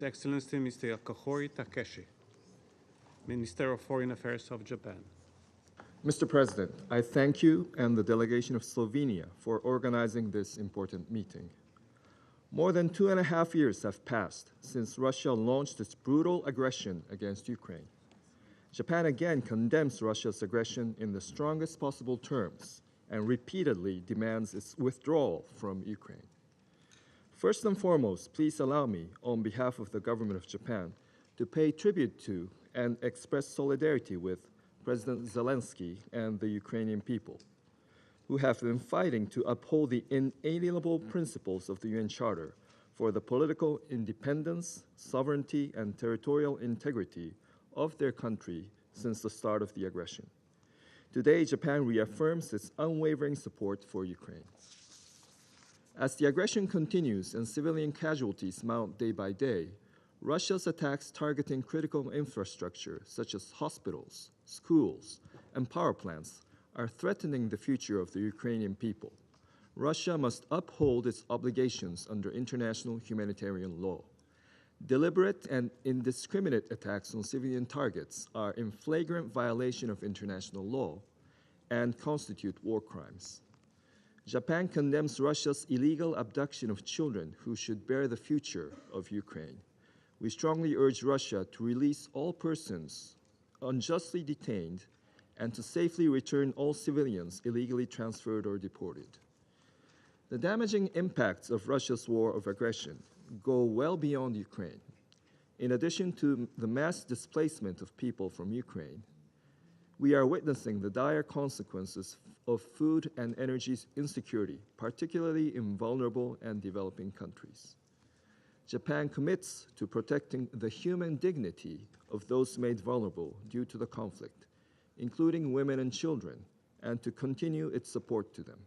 His Excellency Mr. Katori Takeshi, Minister of Foreign Affairs of Japan. Mr. President, I thank you and the delegation of Slovenia for organizing this important meeting. More than 2.5 years have passed since Russia launched its brutal aggression against Ukraine. Japan again condemns Russia's aggression in the strongest possible terms and repeatedly demands its withdrawal from Ukraine. First and foremost, please allow me, on behalf of the government of Japan, to pay tribute to and express solidarity with President Zelensky and the Ukrainian people, who have been fighting to uphold the inalienable principles of the UN Charter for the political independence, sovereignty, and territorial integrity of their country since the start of the aggression. Today, Japan reaffirms its unwavering support for Ukraine. As the aggression continues and civilian casualties mount day by day, Russia's attacks targeting critical infrastructure such as hospitals, schools, and power plants are threatening the future of the Ukrainian people. Russia must uphold its obligations under international humanitarian law. Deliberate and indiscriminate attacks on civilian targets are in flagrant violation of international law and constitute war crimes. Japan condemns Russia's illegal abduction of children who should bear the future of Ukraine. We strongly urge Russia to release all persons unjustly detained and to safely return all civilians illegally transferred or deported. The damaging impacts of Russia's war of aggression go well beyond Ukraine. In addition to the mass displacement of people from Ukraine, we are witnessing the dire consequences of food and energy insecurity, particularly in vulnerable and developing countries. Japan commits to protecting the human dignity of those made vulnerable due to the conflict, including women and children, and to continue its support to them.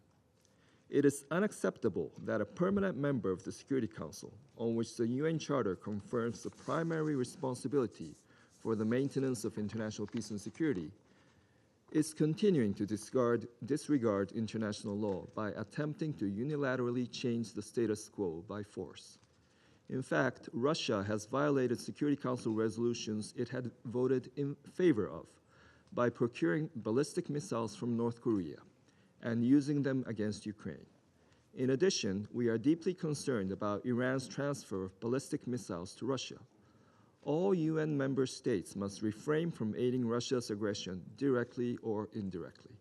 It is unacceptable that a permanent member of the Security Council, on which the UN Charter confers the primary responsibility for the maintenance of international peace and security, is continuing to disregard international law by attempting to unilaterally change the status quo by force. In fact, Russia has violated Security Council resolutions it had voted in favor of by procuring ballistic missiles from North Korea and using them against Ukraine. In addition, we are deeply concerned about Iran's transfer of ballistic missiles to Russia. All UN member states must refrain from aiding Russia's aggression directly or indirectly.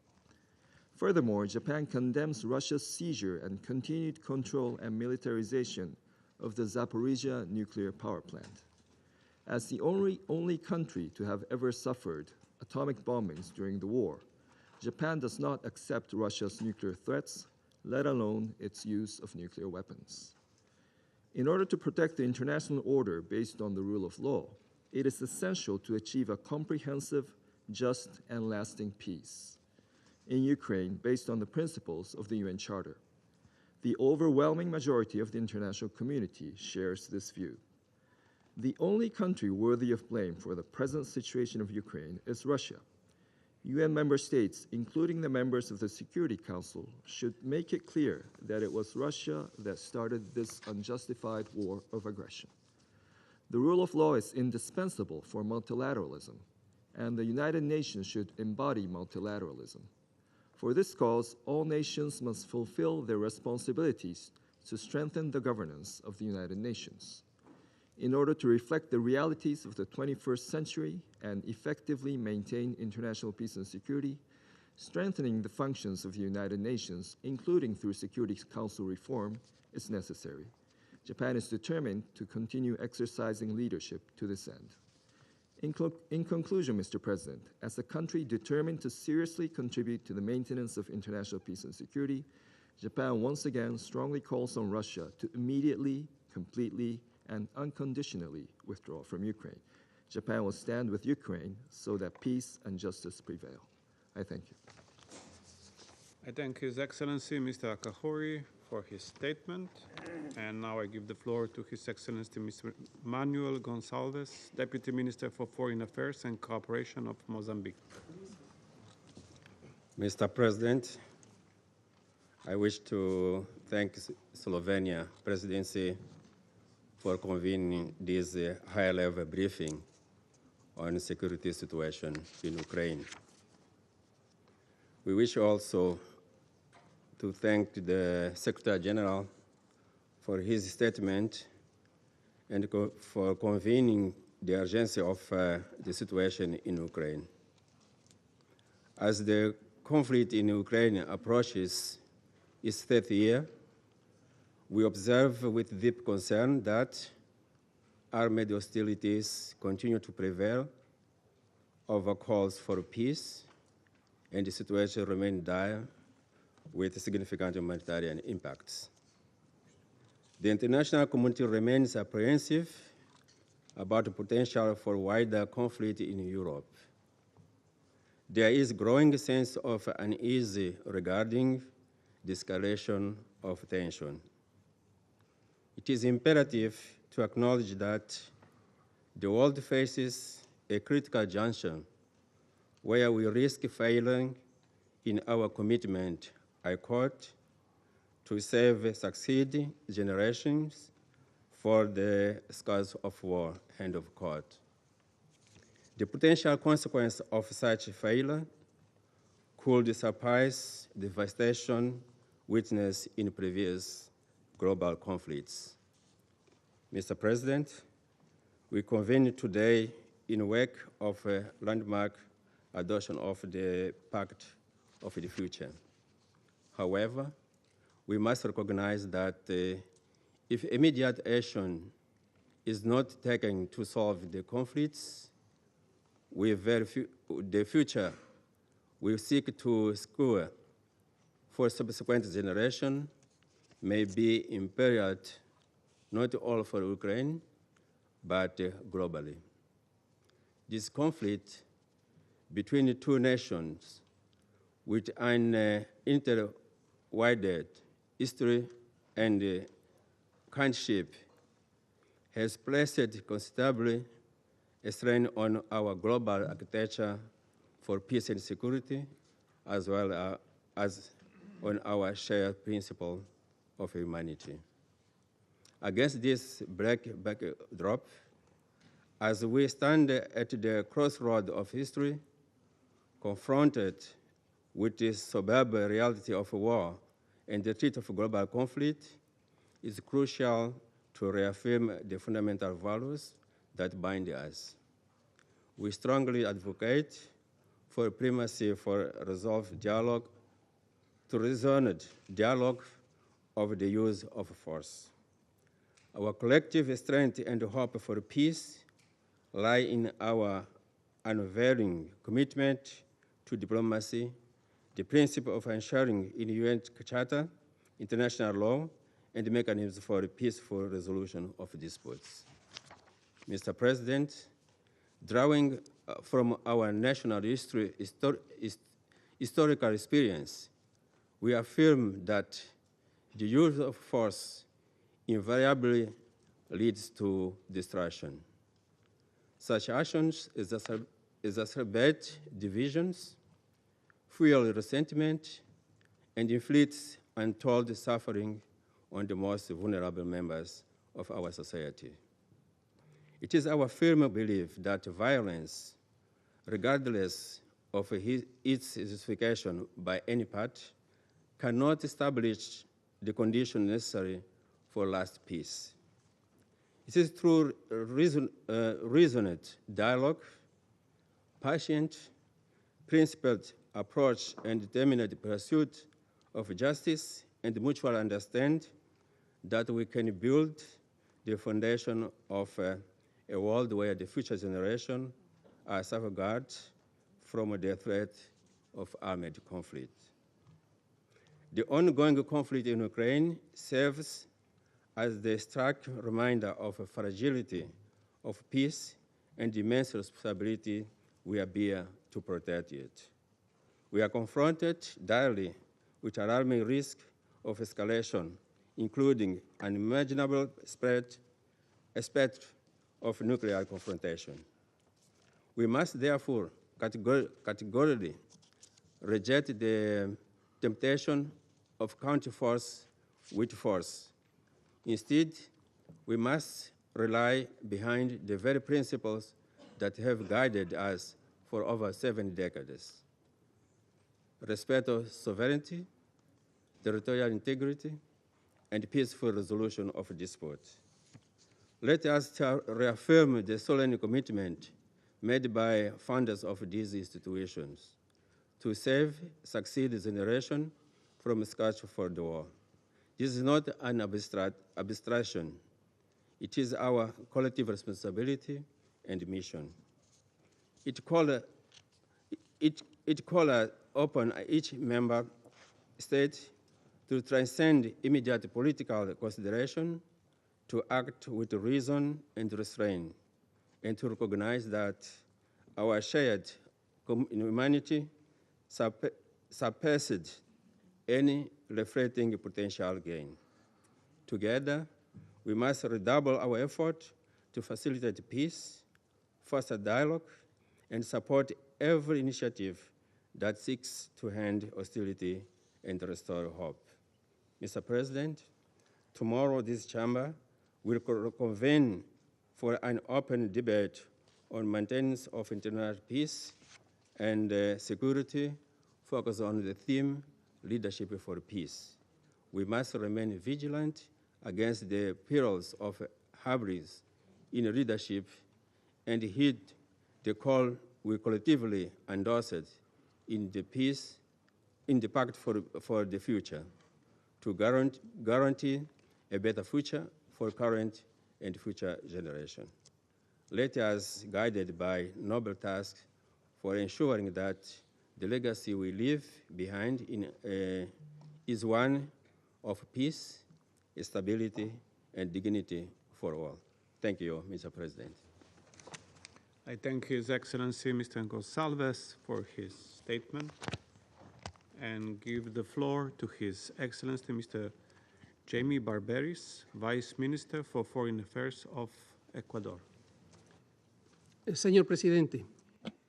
Furthermore, Japan condemns Russia's seizure and continued control and militarization of the Zaporizhia nuclear power plant. As the only country to have ever suffered atomic bombings during the war, Japan does not accept Russia's nuclear threats, let alone its use of nuclear weapons. In order to protect the international order based on the rule of law, it is essential to achieve a comprehensive, just, and lasting peace in Ukraine based on the principles of the UN Charter. The overwhelming majority of the international community shares this view. The only country worthy of blame for the present situation of Ukraine is Russia. UN member states, including the members of the Security Council, should make it clear that it was Russia that started this unjustified war of aggression. The rule of law is indispensable for multilateralism, and the United Nations should embody multilateralism. For this cause, all nations must fulfill their responsibilities to strengthen the governance of the United Nations. In order to reflect the realities of the 21st century and effectively maintain international peace and security, strengthening the functions of the United Nations, including through Security Council reform, is necessary. Japan is determined to continue exercising leadership to this end. In conclusion, Mr. President, as a country determined to seriously contribute to the maintenance of international peace and security, Japan once again strongly calls on Russia to immediately, completely, and unconditionally withdraw from Ukraine. Japan will stand with Ukraine so that peace and justice prevail. I thank you. I thank His Excellency Mr. Akahori for his statement. And now I give the floor to His Excellency Mr. Manuel Gonçalves, Deputy Minister for Foreign Affairs and Cooperation of Mozambique. Mr. President, I wish to thank Slovenia Presidency for convening this high-level briefing on the security situation in Ukraine. We wish also to thank the Secretary General for his statement and for convening the urgency of the situation in Ukraine. As the conflict in Ukraine approaches its 3rd year, we observe with deep concern that armed hostilities continue to prevail over calls for peace, and the situation remains dire with significant humanitarian impacts. The international community remains apprehensive about the potential for wider conflict in Europe. There is a growing sense of unease regarding the escalation of tension. It is imperative to acknowledge that the world faces a critical juncture where we risk failing in our commitment, I quote, to save succeeding generations for the scars of war, end of quote. The potential consequence of such failure could surpass the devastation witnessed in previous global conflicts. Mr. President, we convene today in wake of a landmark adoption of the Pact of the Future. However, we must recognize that if immediate action is not taken to solve the conflicts, the future will seek to secure for subsequent generations may be imperiled not only for Ukraine, but globally. This conflict between the two nations with an intertwined history and kinship has placed considerably a strain on our global architecture for peace and security, as well as on our shared principle of humanity. Against this backdrop, as we stand at the crossroad of history, confronted with the suburb reality of war and the threat of global conflict, it's crucial to reaffirm the fundamental values that bind us. We strongly advocate for primacy for resolved dialogue, to reasoned dialogue of the use of force. Our collective strength and hope for peace lie in our unwavering commitment to diplomacy, the principle of ensuring in UN Charter, international law, and mechanisms for peaceful resolution of disputes. Mr. President, drawing from our national historical experience, we affirm that the use of force invariably leads to destruction. Such actions exacerbate divisions, fuel resentment, and inflict untold suffering on the most vulnerable members of our society. It is our firm belief that violence, regardless of its justification by any part, cannot establish the conditions necessary for lasting peace. It is through reasoned dialogue, patient, principled approach, and determined pursuit of justice and mutual understanding that we can build the foundation of a world where the future generation are safeguarded from the threat of armed conflict. The ongoing conflict in Ukraine serves as the stark reminder of the fragility of peace and the immense responsibility we bear to protect it. We are confronted daily with alarming risk of escalation, including unimaginable aspect of nuclear confrontation. We must therefore categorically reject the temptation of counter force with force. Instead, We must rely behind the very principles that have guided us for over 7 decades. Respect of sovereignty, territorial integrity, and peaceful resolution of disputes. Let us reaffirm the solemn commitment made by founders of these institutions to save, succeed the generation from scratch for the war. This is not an abstraction. It is our collective responsibility and mission. It calls upon each member state to transcend immediate political consideration, to act with reason and restraint, and to recognize that our shared humanity surpassed any reflecting potential gain. Together, we must redouble our effort to facilitate peace, foster dialogue, and support every initiative that seeks to end hostility and restore hope. Mr. President, tomorrow this chamber will convene for an open debate on maintenance of international peace and security, focused on the theme, leadership for peace. We must remain vigilant against the perils of hubris in leadership and heed the call we collectively endorsed in the Pact for the Future, to guarantee a better future for current and future generations. Let us, guided by noble task for ensuring that the legacy we leave behind is one of peace, stability, and dignity for all. Thank you, Mr. President. I thank His Excellency Mr. Gonsalves for his statement and give the floor to His Excellency Mr. Jamie Barberis, Vice Minister for Foreign Affairs of Ecuador. Señor Presidente,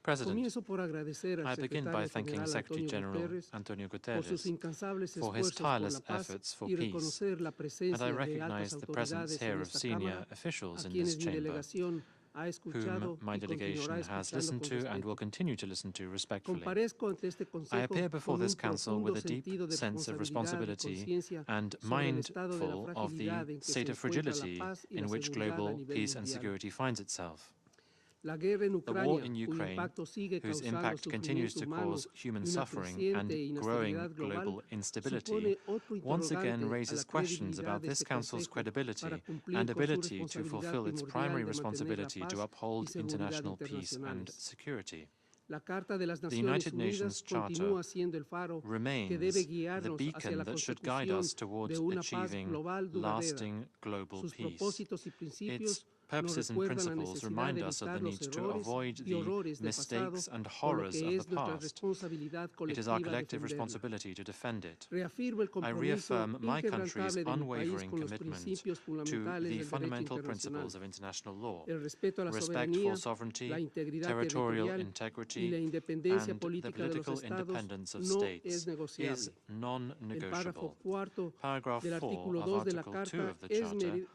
President, comienzo por agradecer al I begin by Secretario thanking General Secretary Antonio General Guterres Antonio por sus Guterres incansables for his esfuerzos por la tireless paz efforts for y peace, reconocer la and presencia I de recognize altas the presence autoridades here en of esta senior Cámara, officials a in quienes this mi chamber, delegación ha escuchado whom my y delegation continuará has escuchando listened con to and will respeto. continue to listen to respectfully. Comparezco ante este I Consejo appear before con this un Council profundo with a deep sentido de sense of responsabilidad y responsibility conciencia and sobre el estado de la mindful of the fragilidad en que se state of encuentra la fragility paz y in la which seguridad a global nivel peace and mundial. security finds itself. La guerra en The war Ucrania, in cuyo Ukraine, impacto sigue whose causando impact continues sufrimiento to humano cause human y una suffering creciente and growing inestabilidad global, global instability, supone otro once again interrogante a raises la questions credibilidad about de this este Council's Consejo para credibility cumplir and con su ability to responsabilidad fulfill its primordial primary de mantener la responsibility to paz y uphold seguridad international peace and internacionales. security. La Carta de las The Naciones United Nations Unidas Charter continúa siendo el faro que remains debe the guiarnos hacia beacon la that should guide consecución us de towards una paz achieving global duradera. lasting global Sus peace. propósitos y Its principios nos purposes and recuerdan la principles necesidad remind de us of evitar the los need to errores avoid y the horrores del pasado, mistakes and por lo horrors que of the es nuestra past. responsabilidad It is our colectiva collective defenderla. responsibility to defend it. Reafirmo el I compromiso reaffirm my country's inquebrantable de mi país unwavering con los commitment principios to fundamentales the del derecho fundamental internacional, principles of international law, el respeto a la respect soberanía, for sovereignty, la integridad territorial territorial y integrity, la independencia and the política de los political estados independence of no states es negociable. is El non-negotiable. párrafo cuarto Paragraph del 4 artículo of 2 de la Article 2 Carta of the es Charter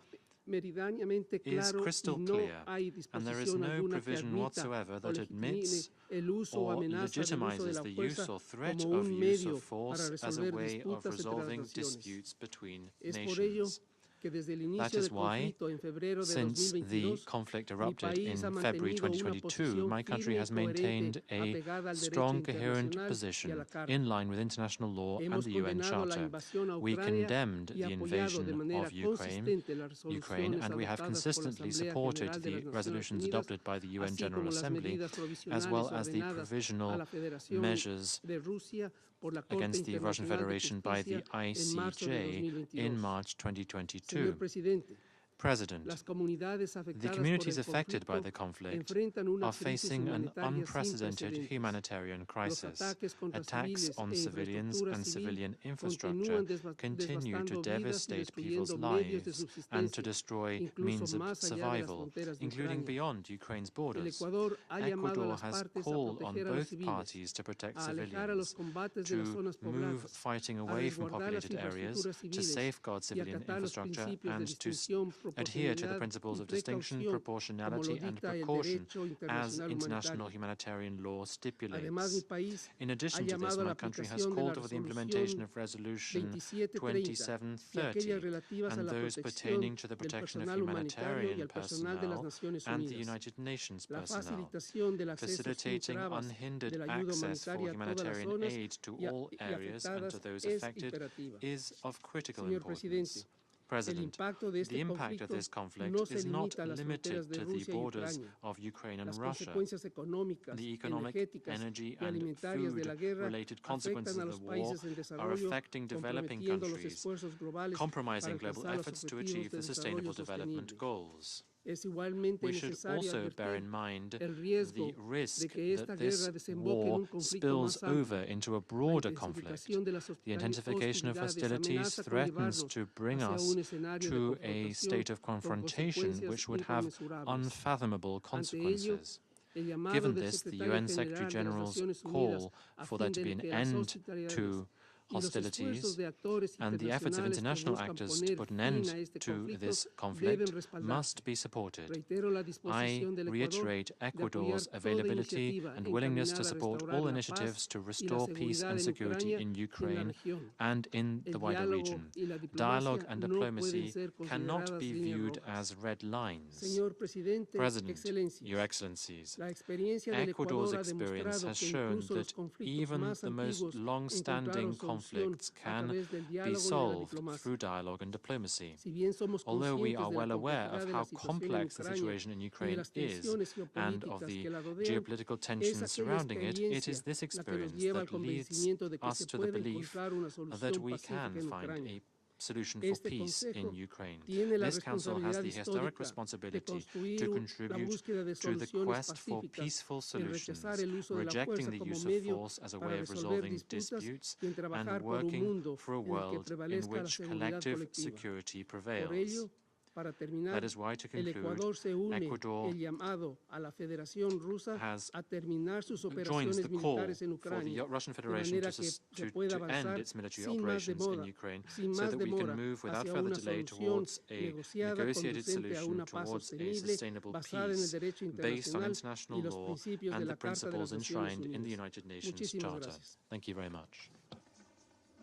meridianamente is claro y crystal no clear, hay and there is disposición no alguna que provision admita whatsoever o that legitime admits el uso o or amenaza del uso de legitimizes la the fuerza use or threat como of un use medio of para force as a resolver way of disputas entre las resolving naciones. disputes between Es por ello nations. que desde el That inicio is del why, conflicto en febrero de since the 2022, conflict mi erupted in país ha February mantenido una 2022, posición my country firme y has maintained coherente a apegada al derecho strong, coherent internacional y a position la Carta. in line with international law and Hemos the UN condenado la Charter. invasión a We Ucrania condemned y the apoyado de invasion manera of Ukraine, consistente las resoluciones and we have adoptadas por la consistently Asamblea supported General de the las Naciones resolutions Unidas, adopted by the UN así General como las Assembly, medidas as provisionales well as the ordenadas a provisional la Federación measures de Rusia por la Corte against the Russian Internacional de Federation by the Justicia en marzo de ICJ 2022. in March Señor 2022. Presidente, President, las comunidades the afectadas por communities el affected by conflicto the conflict enfrentan una are crisis facing an humanitaria sin unprecedented precedentes. humanitarian Los crisis. ataques contra Attacks civiles on e civilians infraestructura and civil civilian infrastructure continúan continue to devastando vidas y devastate people's destruyendo medios de lives and to subsistencia, destroy incluso means of más allá de las survival, fronteras de including Ucrania. beyond Ukraine's El borders. Ecuador ha llamado a Ecuador las has partes a called on proteger a los both civiles, parties to protect a alejar a los civilians, combates de las to zonas move pobladas, fighting a away from resguardar las populated areas, infraestructuras to civiles safeguard y civilian acatar los infrastructure, principios de and to distinción adhere to the proporcionalidad principles y of distinction, precaución, como lo proportionality, and dicta el precaution derecho as internacional international humanitario. humanitarian law Además, mi stipulates. país In ha addition to this, llamado a la my country has aplicación de la called for the implementation resolución of Resolution 2730 y aquellas 2730 relativas a and la those protección pertaining to the del protection of personal humanitario y humanitarian el personal de las personnel Naciones and the Unidas. United Nations La personnel, facilitación del acceso sin facilitating trabas de unhindered la ayuda access for humanitaria a todas las humanitarian zonas aid to y all areas and to afectadas those es affected imperativa. is of critical Señor importance. Presidente, el President, impacto de the este impact of conflicto this conflict no se is not limita a las limited fronteras de to the Rusia y borders Ucrania. of Ukraine and Las Russia. consecuencias económicas, The economic, energéticas energy, y and alimentarias de la guerra food-related consequences afectan a of los the war países en are desarrollo, affecting developing comprometiendo los countries, esfuerzos globales para compromising global alcanzar los efforts to objetivos achieve de the Sustainable desarrollo Development sostenible. Goals. Es igualmente We should necesario also bear advertir in mind el riesgo the risk de que esta that guerra this desemboque en war un conflicto spills más amplio. over into a La broader conflict. intensificación de las The intensification of hostilidades hostilities amenaza con threatens llevarnos to bring hacia us un escenario de to a confrontación state of con confrontation consecuencias which would have inconmensurables. unfathomable Ante ello, consequences. el llamado Given del this, the secretario UN Secretary General de las General's Naciones Unidas call a for fin there to be de an que las end hostilidades to y los esfuerzos hostilities de actores and the efforts of internacionales que international buscan actors to poner put an fin end a este to conflicto this deben conflict respaldarse. must be supported. Reitero la I disposición del Ecuador reiterate de apoyar Ecuador's toda availability iniciativa and willingness to encaminada a support restaurar all la initiatives paz to y la restore peace seguridad and en security Ucrania in y en la Ukraine región. and in El the wider diálogo region. y la Dialogue diplomacia and no pueden diplomacy ser cannot consideradas be líneas viewed rojas. as red lines. Señor Presidente, President, Excelencias, Your Excellencies, la experiencia del Ecuador's Ecuador ha experience demostrado has que shown incluso los that conflictos even más the most antiguos long-standing encontraron solución conflicts a can través del be diálogo y de la solved diplomacia. through dialogue and diplomacy. Si bien somos Although we conscientes are de la well aware complejidad of de how la situación en complex the Ucrania situation in y de Ukraine las is tensiones and of geopolíticas the que la rodean, geopolitical es tensions aquella surrounding it, it is experiencia this la que nos experience lleva al that leads convencimiento de que us se to the puede belief encontrar una that solución we pacífica can en find Ucrania. a solution for Este peace in Consejo Ukraine. tiene la This Council has responsabilidad the historic histórica de responsibility to construir la contribute búsqueda de to the soluciones quest for pacíficas, peaceful en solutions, rechazar el uso de la rejecting fuerza the como use of medio force as a para way of resolver resolving disputas disputes y en trabajar and por un working mundo for a en el que world in prevalezca la which seguridad collective colectiva. security Por prevails. ello, para terminar, That is why, to el conclude, Ecuador se une Ecuador el llamado a la Federación Rusa has a terminar sus joins operaciones the call militares en for the Ucrania, Russian de Federation manera que se pueda to end avanzar its military sin más operations in demora, Ukraine sin so más that we demora can move without hacia further una delay solución towards a negociada negotiated conducente a solution una paz towards a sostenible sustainable basada en el peace derecho based on internacional international y los law principios de and la the Carta de las principles Naciones enshrined in the Unidas. United Nations Muchísimas Charter. gracias. Thank you very much.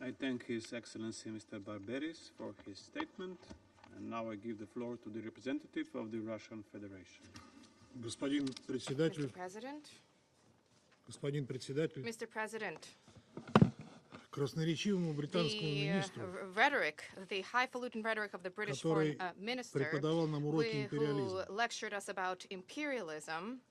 I thank His Excellency Mr. Barberis for his statement. And now I give the floor to the representative of the Russian Federation. Господин председатель, Mr. President, красноречивому британскому министру, the highfalutin rhetoric of the British который foreign minister, преподавал нам уроки who империализма. lectured us about imperialism.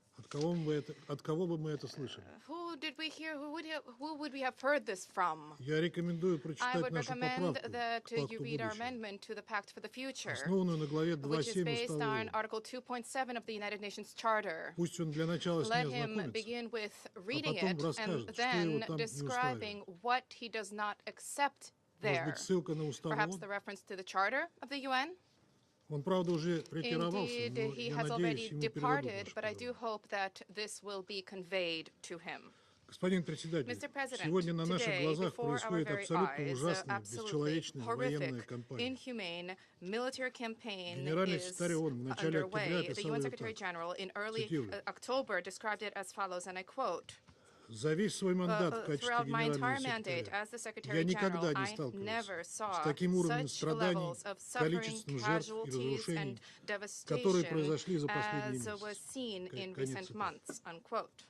От кого бы мы это слышали? Who did we hear? Who would we have heard this from? Я рекомендую I прочитать would нашу recommend поправку that к you пакту read our будущего, amendment to the Pact for the Future, основанную на главе which is 2.7 based Устава on ООН. Article 2.7 of the United Nations Charter. Пусть он для начала с Let ней him ознакомится, begin with reading потом it and расскажет, что его then там не describing what he does not accept Может there. быть, ссылка на Устав Perhaps ООН? the reference to the Charter of the UN? Он, правда, уже ретировался, Indeed, но he я has надеюсь, already ему передадут departed, нашу but I do поправку. hope that this will be conveyed to him. Господин председатель, Mr. President, сегодня на наших today, глазах before our происходит very абсолютно eyes, ужасная, absolutely бесчеловечная военная horrific, кампания. inhumane military campaign Генеральный is секретарь ООН в начале октября underway. The описал UN ее Secretary так. General in early Цитирую. October described it as follows, and I quote, За весь свой мандат в качестве throughout my entire генерального mandate секретаря as the я Secretary никогда General, не I never сталкивался saw с таким уровнем such страданий, levels of suffering, количеством жертв и casualties, разрушений, and которые devastation произошли за последние as was месяцы. seen in Конец recent цитаты. months, unquote.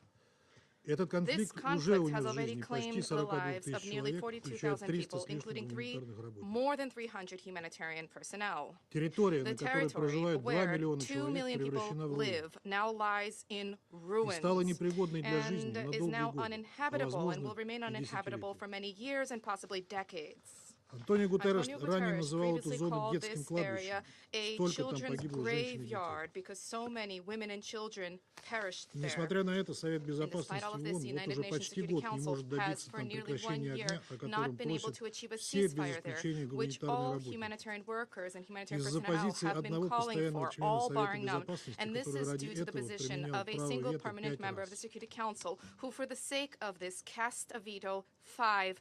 Этот This конфликт уже conflict has унес already жизни почти claimed the 42 lives of тысяч nearly человек, 42,000 включая 300 people, с лишним including гуманитарных работников. more than 300 humanitarian personnel. Территория, The на которой territory проживает 2 where миллиона 2 человек, million people превращена в руины live now lies in и ruins стала непригодной для жизни and на is долгие now годы, а uninhabitable and will возможно remain и uninhabitable десятилетия. for many years and possibly decades. Антонио Гутерреш Antonio ранее Guterres называл эту previously зону called детским this кладбищем. area a Столько там children's погибло женщин и детей. graveyard because so many women and children perished there. Несмотря на это, Совет And Безопасности despite all of this, the ООН вот United уже Nations почти Security год не Council может has добиться for там nearly 1 прекращения year огня, о котором not been able просят to achieve a все без ceasefire there, исключения which гуманитарные all работники. humanitarian workers and humanitarian Из-за personnel позиции have been одного calling постоянного for, члена all Совета barring none. Безопасности, And this который is ради due to the этого position применял of a право single вето permanent 5 member of the раз. Security Council who, for the sake of this, cast a veto 5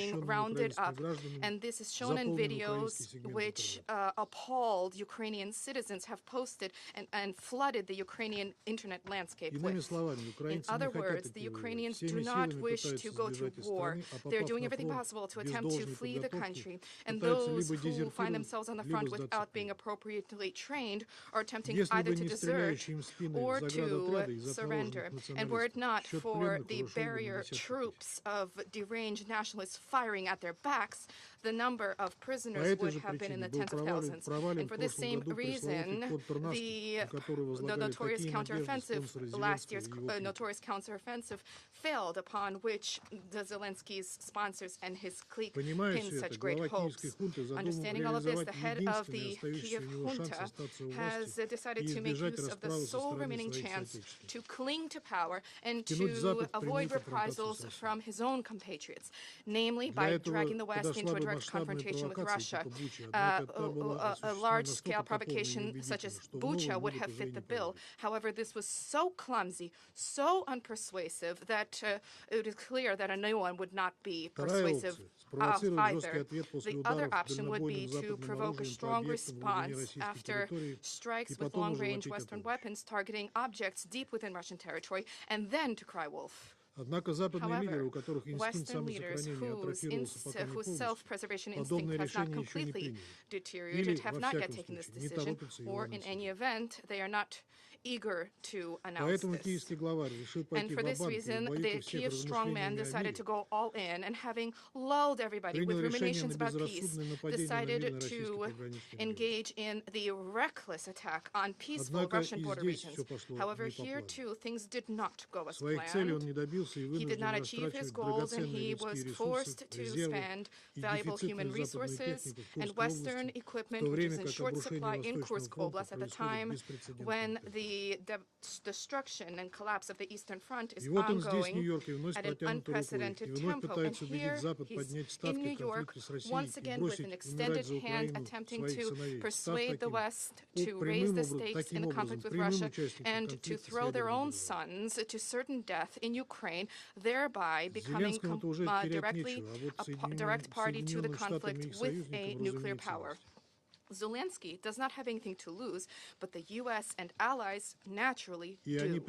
being защищенными rounded украинскими up. гражданами, And this is shown in заполнен videos украинский сегмент which интернета. appalled Ukrainian citizens have posted and flooded the Ukrainian internet landscape Иными with. словами, In other words, the Ukrainians do not wish to go to war. They're doing everything possible to attempt to flee the country. And those who find themselves on the front without being appropriately trained are attempting either to desert or to surrender. And were it not for the barrier troops of deranged nationalists firing at their backs, the number of prisoners would have been in the tens of thousands. And for this same reason, the notorious counteroffensive, last year's notorious counteroffensive, failed, upon which the Zelensky's sponsors and his clique pinned such great hopes. Understanding all of this, the head of the Kiev junta has decided to make use of the sole remaining chance to cling to power and to avoid reprisals from his own compatriots, namely by dragging the West into a direct confrontation with Russia. A large-scale provocation such as Bucha would have fit the bill. However, this was so clumsy, so unpersuasive, that it is clear that a new one would not be persuasive either. The other option would be to provoke a strong response after strikes with long-range Western weapons targeting objects deep within Russian territory, and then to cry wolf. However, Western leaders whose self-preservation instinct has not completely deteriorated have not yet taken this decision, or in any event, they are not eager to announce this. And for this reason, the Kiev strongman decided to go all in, and having lulled everybody with ruminations about peace, decided to engage in the reckless attack on peaceful Russian border regions. However, here too, things did not go as planned. He did not achieve his goals, and he was forced to spend valuable human resources and Western equipment, which is in short supply in Kursk Oblast at the time when the destruction and collapse of the Eastern Front is ongoing at an unprecedented tempo. And here he's in New York, once again with an extended hand, attempting to persuade the West to raise the stakes in the conflict with Russia and to throw their own sons to certain death in Ukraine, thereby becoming directly a direct party to the conflict with a nuclear power. Zelensky does not have anything to lose, but the U.S. and allies naturally do.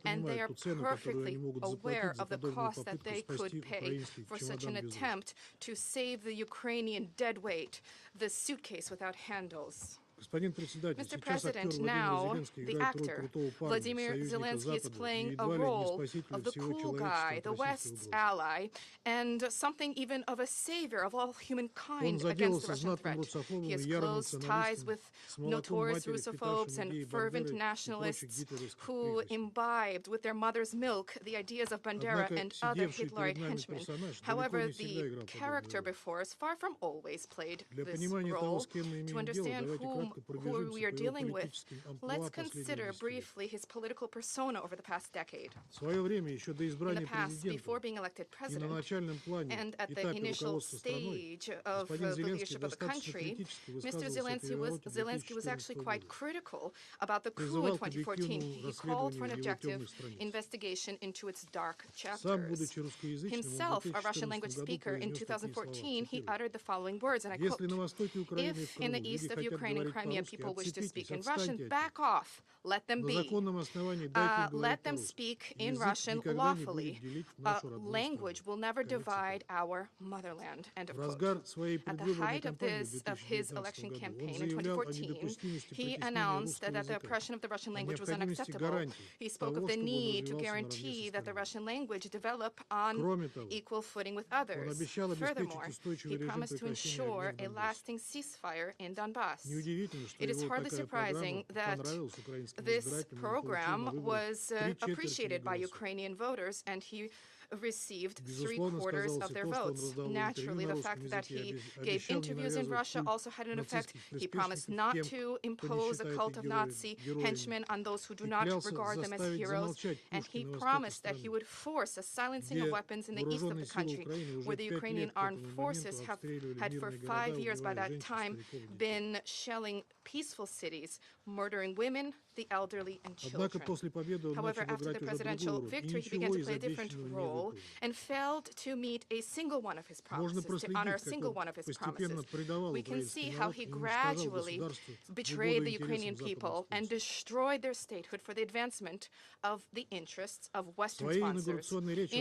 And they are perfectly aware of the cost that they could pay for such an attempt to save the Ukrainian deadweight, the suitcase without handles. Mr. President, now the actor, Vladimir Zelensky, is playing a role of the cool guy, the West's ally, and something even of a savior of all humankind against the Russian threat. He has close ties with notorious Russophobes and fervent nationalists who imbibed with their mother's milk the ideas of Bandera and other Hitlerite henchmen. However, the character before us far from always played this role. To understand who we are dealing with, let's consider briefly his political persona over the past decade. In the past, before being elected president, and at the initial stage of the leadership of the country, Mr. Zelensky was actually quite critical about the coup in 2014. He called for an objective investigation into its dark chapters. Himself a Russian language speaker, in 2014, he uttered the following words, and I quote, "If in the east of Ukraine and Crimea people wish to speak in Russian, back off. Let them be. Let them speak in Russian lawfully. Language will never divide our motherland." End of quote. At the height of his election campaign in 2014, he announced that the oppression of the Russian language was unacceptable. He spoke of the need to guarantee that the Russian language develop on equal footing with others. Furthermore, he promised to ensure a lasting ceasefire in Donbass. It is hardly surprising that this program was appreciated by Ukrainian voters, and he received 3/4 of their votes. Naturally, the fact that he gave interviews in Russia also had an effect. He promised not to impose a cult of Nazi henchmen on those who do not regard them as heroes, and he promised that he would force a silencing of weapons in the east of the country, where the Ukrainian armed forces had for 5 years by that time been shelling peaceful cities, murdering women, the elderly, and children. However, after the presidential victory, he began to play a different role. role and failed to meet a single one of his promises, to honor a single one of his promises. We can see how he gradually betrayed the Ukrainian people and destroyed their statehood for the advancement of the interests of Western sponsors.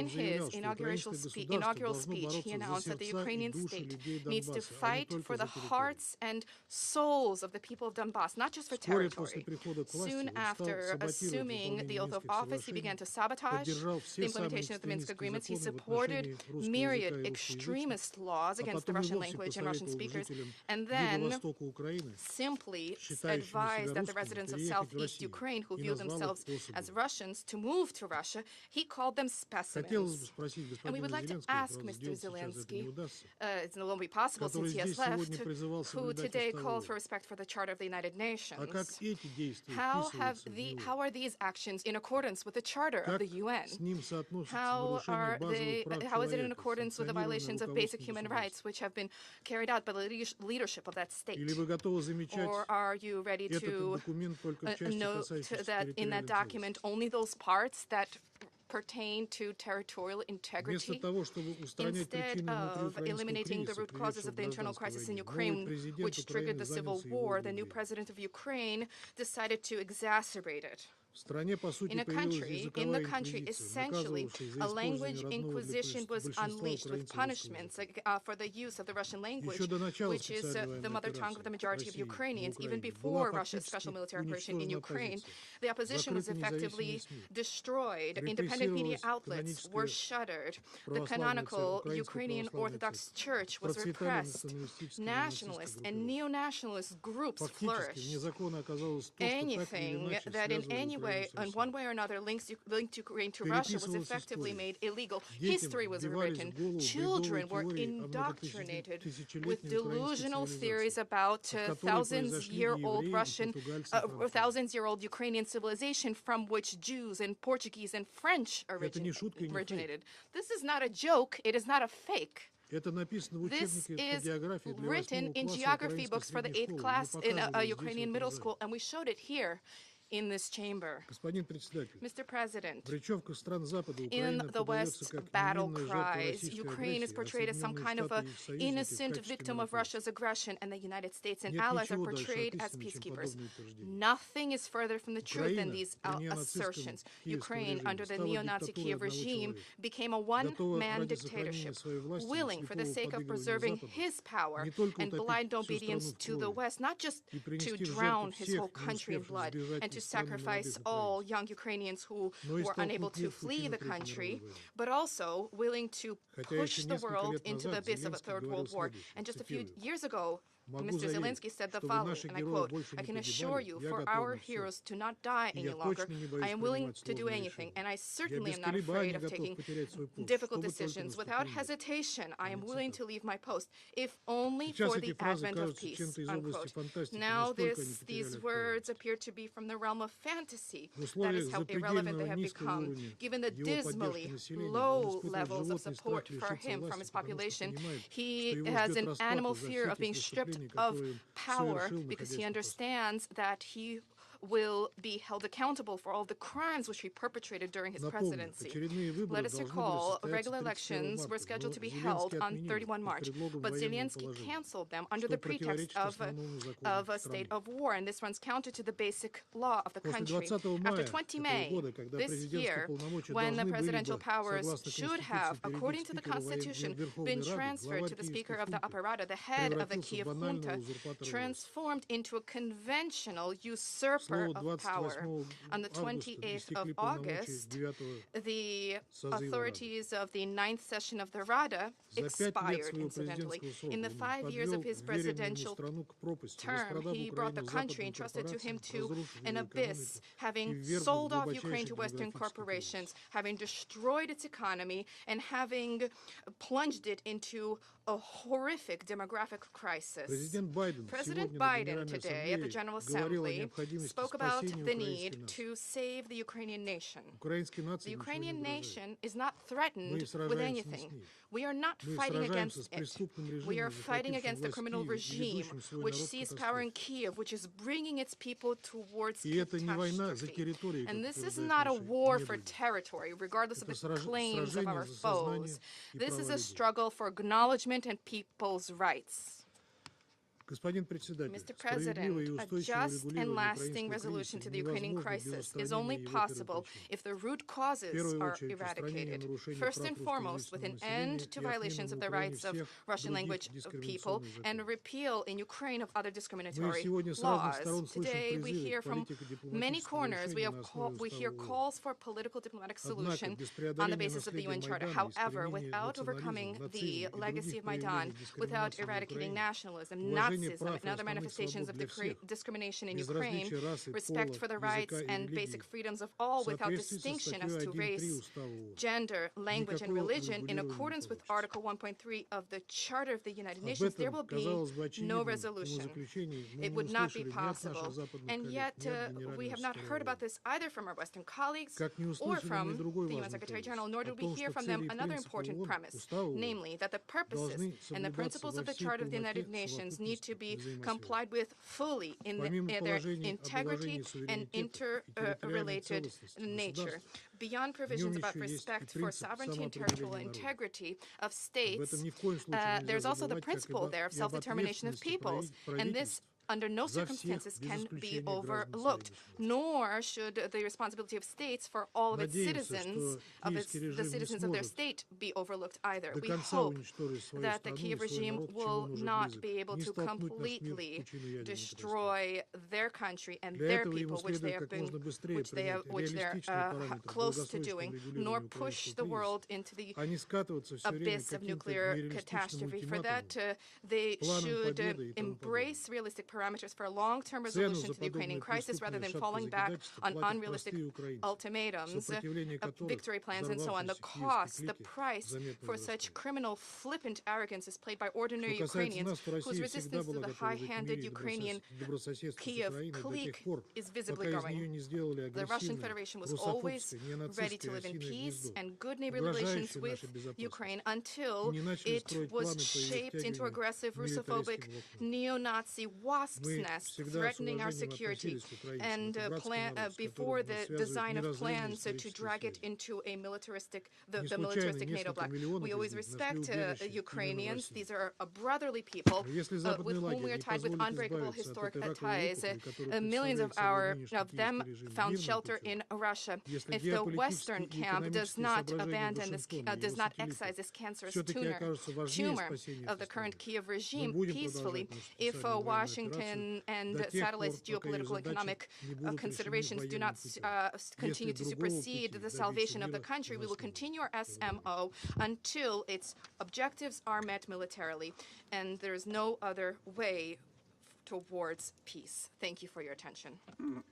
In his inaugural speech, he announced that the Ukrainian state needs to fight for the hearts and souls of the people of Donbass, not just for territory. Soon after assuming the oath of office, he began to sabotage the implementation of the Minsk agreements. He supported myriad extremist laws against the Russian language and Russian speakers, and then simply advised that the residents of southeast Ukraine who view themselves as Russians to move to Russia. He called them specimens. And we would like to ask Mr. Zelensky, it won't be possible since he has left, who today called for respect for the Charter of the United Nations. How are these actions in accordance with the Charter of the UN? How is it in accordance with the violations of basic human rights which have been carried out by the leadership of that state? Or are you ready to note that in that document only those parts that pertain to territorial integrity? Instead of eliminating the root causes of the internal crisis in Ukraine, which triggered the civil war, the new president of Ukraine decided to exacerbate it. In the country, essentially, a language inquisition was unleashed with punishments for the use of the Russian language, which is the mother tongue of the majority of Ukrainians. Even before Russia's special military operation in Ukraine, the opposition was effectively destroyed. Independent media outlets were shuttered. The canonical Ukrainian Orthodox Church was repressed. Nationalist and neo-nationalist groups flourished. Anything that in any way, in one way or another, linked Ukraine to Russia was effectively made illegal. History was rewritten. Children were indoctrinated with delusional theories about thousands-year-old Ukrainian civilization from which Jews and Portuguese and French originated. This is not a joke. It is not a fake. This is written in geography books for the 8th class in a Ukrainian middle school, and we showed it here in this chamber. Mr. President, in the West's battle cries, Ukraine is portrayed as some kind of an innocent victim of Russia's aggression, and the United States and allies are portrayed as peacekeepers. Nothing is further from the truth than these assertions. Ukraine, under the neo-Nazi Kiev regime, became a one-man dictatorship, willing, for the sake of preserving his power and blind obedience to the West, not just to drown his whole country in blood and to sacrifice all young Ukrainians who were unable to flee the country, but also willing to push the world into the abyss of a third world war. And just a few years ago, Mr. Zelensky said the following, and I quote, "I can assure you, for our heroes to not die any longer, I am willing to do anything, and I certainly am not afraid of taking difficult decisions. Without hesitation, I am willing to leave my post, if only for the advent of peace," unquote. Now these words appear to be from the realm of fantasy. That is how irrelevant they have become. Given the dismally low levels of support for him from his population, he has an animal fear of being stripped of power because he understands that he will be held accountable for all the crimes which he perpetrated during his presidency. Let us recall, regular elections were scheduled to be held on 31 March, but Zelensky canceled them under the pretext of a state of war, and this runs counter to the basic law of the country. After 20 May this year, when the presidential powers should have, according to the Constitution, been transferred to the Speaker of the Upper Rada, the head of the Kiev junta, transformed into a conventional usurper of power. On the 28th of August, the authorities of the 9th session of the Rada expired, incidentally. In the 5 years of his presidential term, he brought the country entrusted to him to an abyss, having sold off Ukraine to Western corporations, having destroyed its economy, and having plunged it into a horrific demographic crisis. President Biden today at the General Assembly spoke about спасения the украинской need нации. to save the Ukrainian nation. Украинской The нации ничего не Ukrainian угрожает. nation is not threatened with сражаемся не с anything. ней. We are not Мы fighting сражаемся against с it. преступным We are режимом, fighting захватившим against the власть в criminal Киеве и regime ведущим свой which народ к seized power in катастрофе. Kiev, which is bringing its people towards И это не война за catastrophe. территорию, And как this is утверждают not a наши war for недруги. territory, regardless of Это the claims of сражение our за foes. сознание и This права is a людей. struggle for acknowledgement and people's rights. Господин председатель, Mr. справедливое и President, a устойчивое just and регулирование lasting украинской resolution кризиса to the Ukrainian невозможно без crisis is устранения only его possible первопричин. if the root В causes первую are очередь, устранение eradicated. нарушений First прав and foremost, with an русскоязычного end населения to и violations отмену of в the Украине rights of всех Russian других language people дискриминационных and законов. repeal in Ukraine of other Мы discriminatory сегодня с разных laws. сторон слышим Today, we призывы hear к from many политико-дипломатическому corners, решению на основе we hear устава ООН. calls for political diplomatic Однако, solution без on the преодоления basis of the наследия UN Charter. Майдана, However, искоренения without overcoming национализма, the нацизма и legacy других of Maidan, проявлений without дискриминации в eradicating Украине, nationalism, уважение Nazism, прав and и other основных manifestations свобод of для всех, discrimination in без Ukraine, различия расы, respect пола, for the языка rights и and религии, basic freedoms of all в without соответствии со distinction as статьей to 1.3 race, Устава ООН. gender, language, and Никакого religion in урегулирования не accordance with получится. Article 1.3 of the Charter of the United Об Nations, there этом, will be казалось бы, no очевидном resolution. умозаключении мы It не would not be услышали ни от наших possible. западных And коллег, yet, ни от we генерального have not секретаря heard about ООН. this either from our Western colleagues Как не or услышали мы from другой the UN важный Secretary тезис General, nor о did we том, hear что from them цели и another принципы important ООН, premise, Устава ООН, namely that the purposes должны and the соблюдаться principles во of the всей Charter of the полноте, United Nations need to совокупности be и взаимосвязи. complied with fully in Помимо their положений об integrity уважении and суверенитета и территориальной interrelated целостности nature. государств, Beyond в provisions нем about еще есть и respect for принцип sovereignty and territorial самоопределения народа. integrity of Об states, этом ни в коем случае there's нельзя also the забывать, как principle there of и об self-determination of ответственности peoples, and this правительств under no за всех, circumstances без can be исключения граждан overlooked, своих государств. nor should the responsibility of states for all of its Надеемся, citizens, что киевский the режим не citizens of their сможет state be overlooked either. до We конца hope уничтожить свою that the страну и Kiev свой regime народ, к чему will он уже not близок, be able не to столкнуть наш мир в completely пучину ядерной катастрофы. destroy their country and Для their этого ему people, which they следует have как можно been, быстрее which принять they're реалистичные параметры close to долгосрочного doing, регулирования nor push the украинского world кризиса, into the а не скатываться все время abyss к of каким-то nuclear нереалистичным catastrophe. For ультиматумам, that, they планам should победы и тому embrace realistic parameters for a long-term Цену resolution за to the Ukrainian подобные crisis rather than преступные falling back шапкозакидательства on платят unrealistic простые украинцы, ultimatums, сопротивление которых victory plans, and so on. The взорвавшиеся cost, киевские the клики price заметно for such возрастает. criminal, flippant arrogance is paid by ordinary Что касается Ukrainians нас, то whose Россия всегда resistance to была the готова жить в high-handed мире и Ukrainian добрососедстве с Kiev Украиной до тех clique пор, is visibly пока из growing. нее не сделали The Russian агрессивное Federation was always русофобское, ready to неонацистское live in осиное peace гнездо, and good neighbor relations угрожающее with нашей безопасности. Ukraine until И не начали it строить was планы по ее shaped into втягиванию aggressive, в милитаристские russophobic, блокады. neo-Nazi wasp's Мы nest, всегда с threatening our уважением security, относились к украинцам, and это братский народ, с before которым нас the связывают design of неразрывные plans to исторические drag it связи. into a militaristic, the Не случайно militaristic NATO несколько bloc. миллионов We из always них нашли respect убежище именно в Ukrainians. России. These are a brotherly people Но если with западный whom we лагерь are не tied with позволит unbreakable избавиться от historic этой раковой ties, опухоли, которую millions of представляет собой нынешний them киевский режим found мирным shelter путем, in Russia. если If the Western геополитические и camp does экономические not соображения abandon this, Вашингтона и does его not сателлитов excise this cancerous все-таки окажутся важнее tumor спасения of the этой current страны, Kiev мы regime будем peacefully, продолжать нашу if специальную военную Washington операцию and до тех пор, satellites пока ее geopolitical задачи economic не будут решены considerations do военным not путем. continue to Если другого supersede пути the добиться salvation of the мира country. We will невозможно. continue our SMO until its objectives are met militarily, and there is no other way towards peace. Thank you for your attention.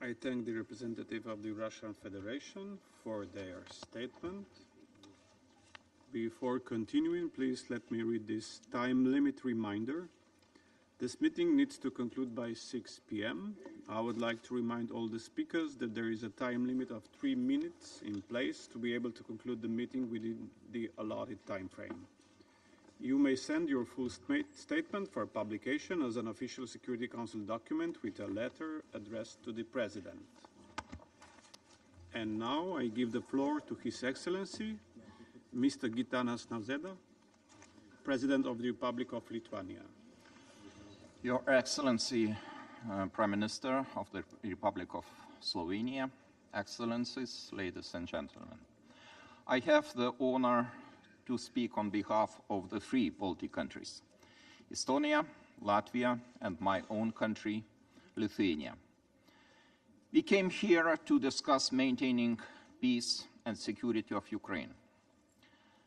I thank the representative of the Russian Federation for their statement. Before continuing, please let me read this time limit reminder. This meeting needs to conclude by 6 p.m. I would like to remind all the speakers that there is a time limit of 3 minutes in place to be able to conclude the meeting within the allotted time frame. You may send your full statement for publication as an official Security Council document with a letter addressed to the President. And now I give the floor to His Excellency, Mr. Gitanas Nausėda, President of the Republic of Lithuania. Your Excellency, Prime Minister of the Republic of Slovenia, Excellencies, ladies and gentlemen, I have the honor to speak on behalf of the three Baltic countries, Estonia, Latvia, and my own country, Lithuania. We came here to discuss maintaining peace and security of Ukraine.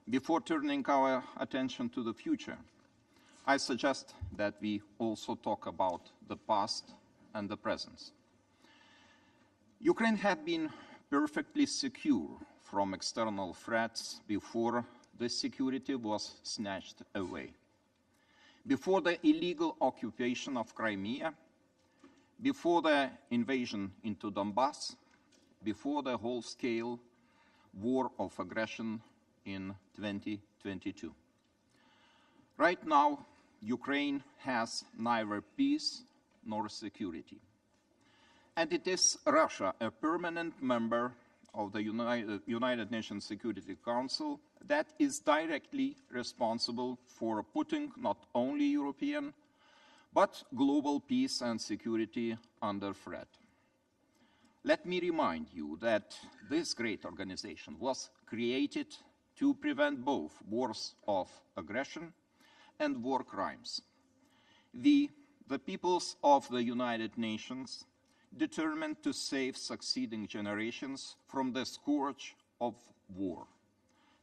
Before turning our attention to the future, I suggest that we also talk about the past and the present. Ukraine had been perfectly secure from external threats before the security was snatched away. Before the illegal occupation of Crimea, before the invasion into Donbass, before the whole-scale war of aggression in 2022. Right now, Ukraine has neither peace nor security. And it is Russia, a permanent member of the United Nations Security Council, that is directly responsible for putting not only European, but global peace and security under threat. Let me remind you that this great organization was created to prevent both wars of aggression and war crimes. The peoples of the United Nations determined to save succeeding generations from the scourge of war.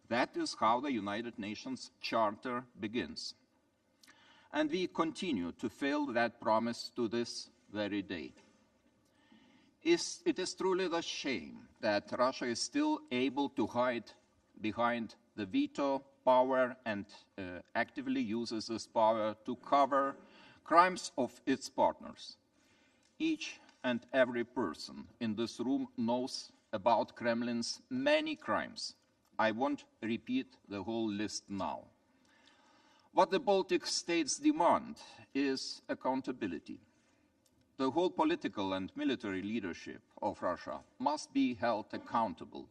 That is how the United Nations Charter begins. And we continue to fulfill that promise to this very day. It is truly the shame that Russia is still able to hide behind the veto power and actively uses this power to cover crimes of its partners. Each and every person in this room knows about Kremlin's many crimes. I won't repeat the whole list now. What the Baltic states demand is accountability. The whole political and military leadership of Russia must be held accountable,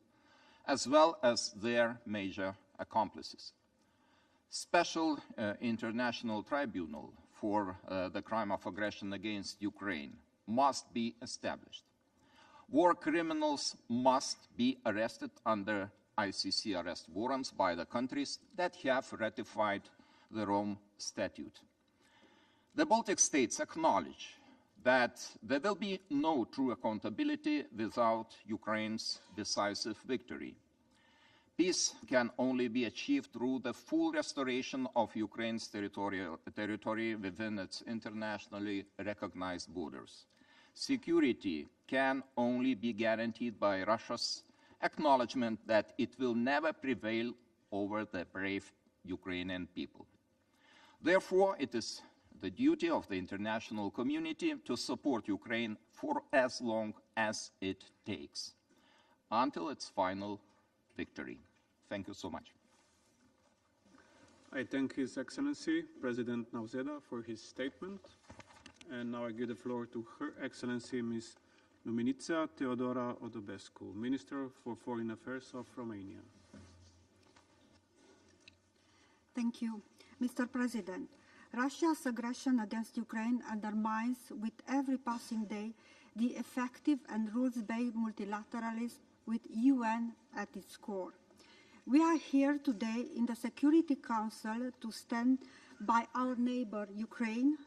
as well as their major accomplices. Special international tribunal for the crime of aggression against Ukraine must be established. War criminals must be arrested under ICC arrest warrants by the countries that have ratified the Rome Statute. The Baltic states acknowledge that there will be no true accountability without Ukraine's decisive victory. Peace can only be achieved through the full restoration of Ukraine's territory within its internationally recognized borders. Security can only be guaranteed by Russia's acknowledgement that it will never prevail over the brave Ukrainian people. Therefore, it is the duty of the international community to support Ukraine for as long as it takes, until its final victory. Thank you so much. I thank His Excellency President Nauseda for his statement. And now I give the floor to Her Excellency Ms. Luminița Teodora Odobescu, Minister for Foreign Affairs of Romania. Thank you. Mr. President, Russia's aggression against Ukraine undermines with every passing day the effective and rules-based multilateralism with UN at its core. We are here today in the Security Council to stand by our neighbor Ukraine,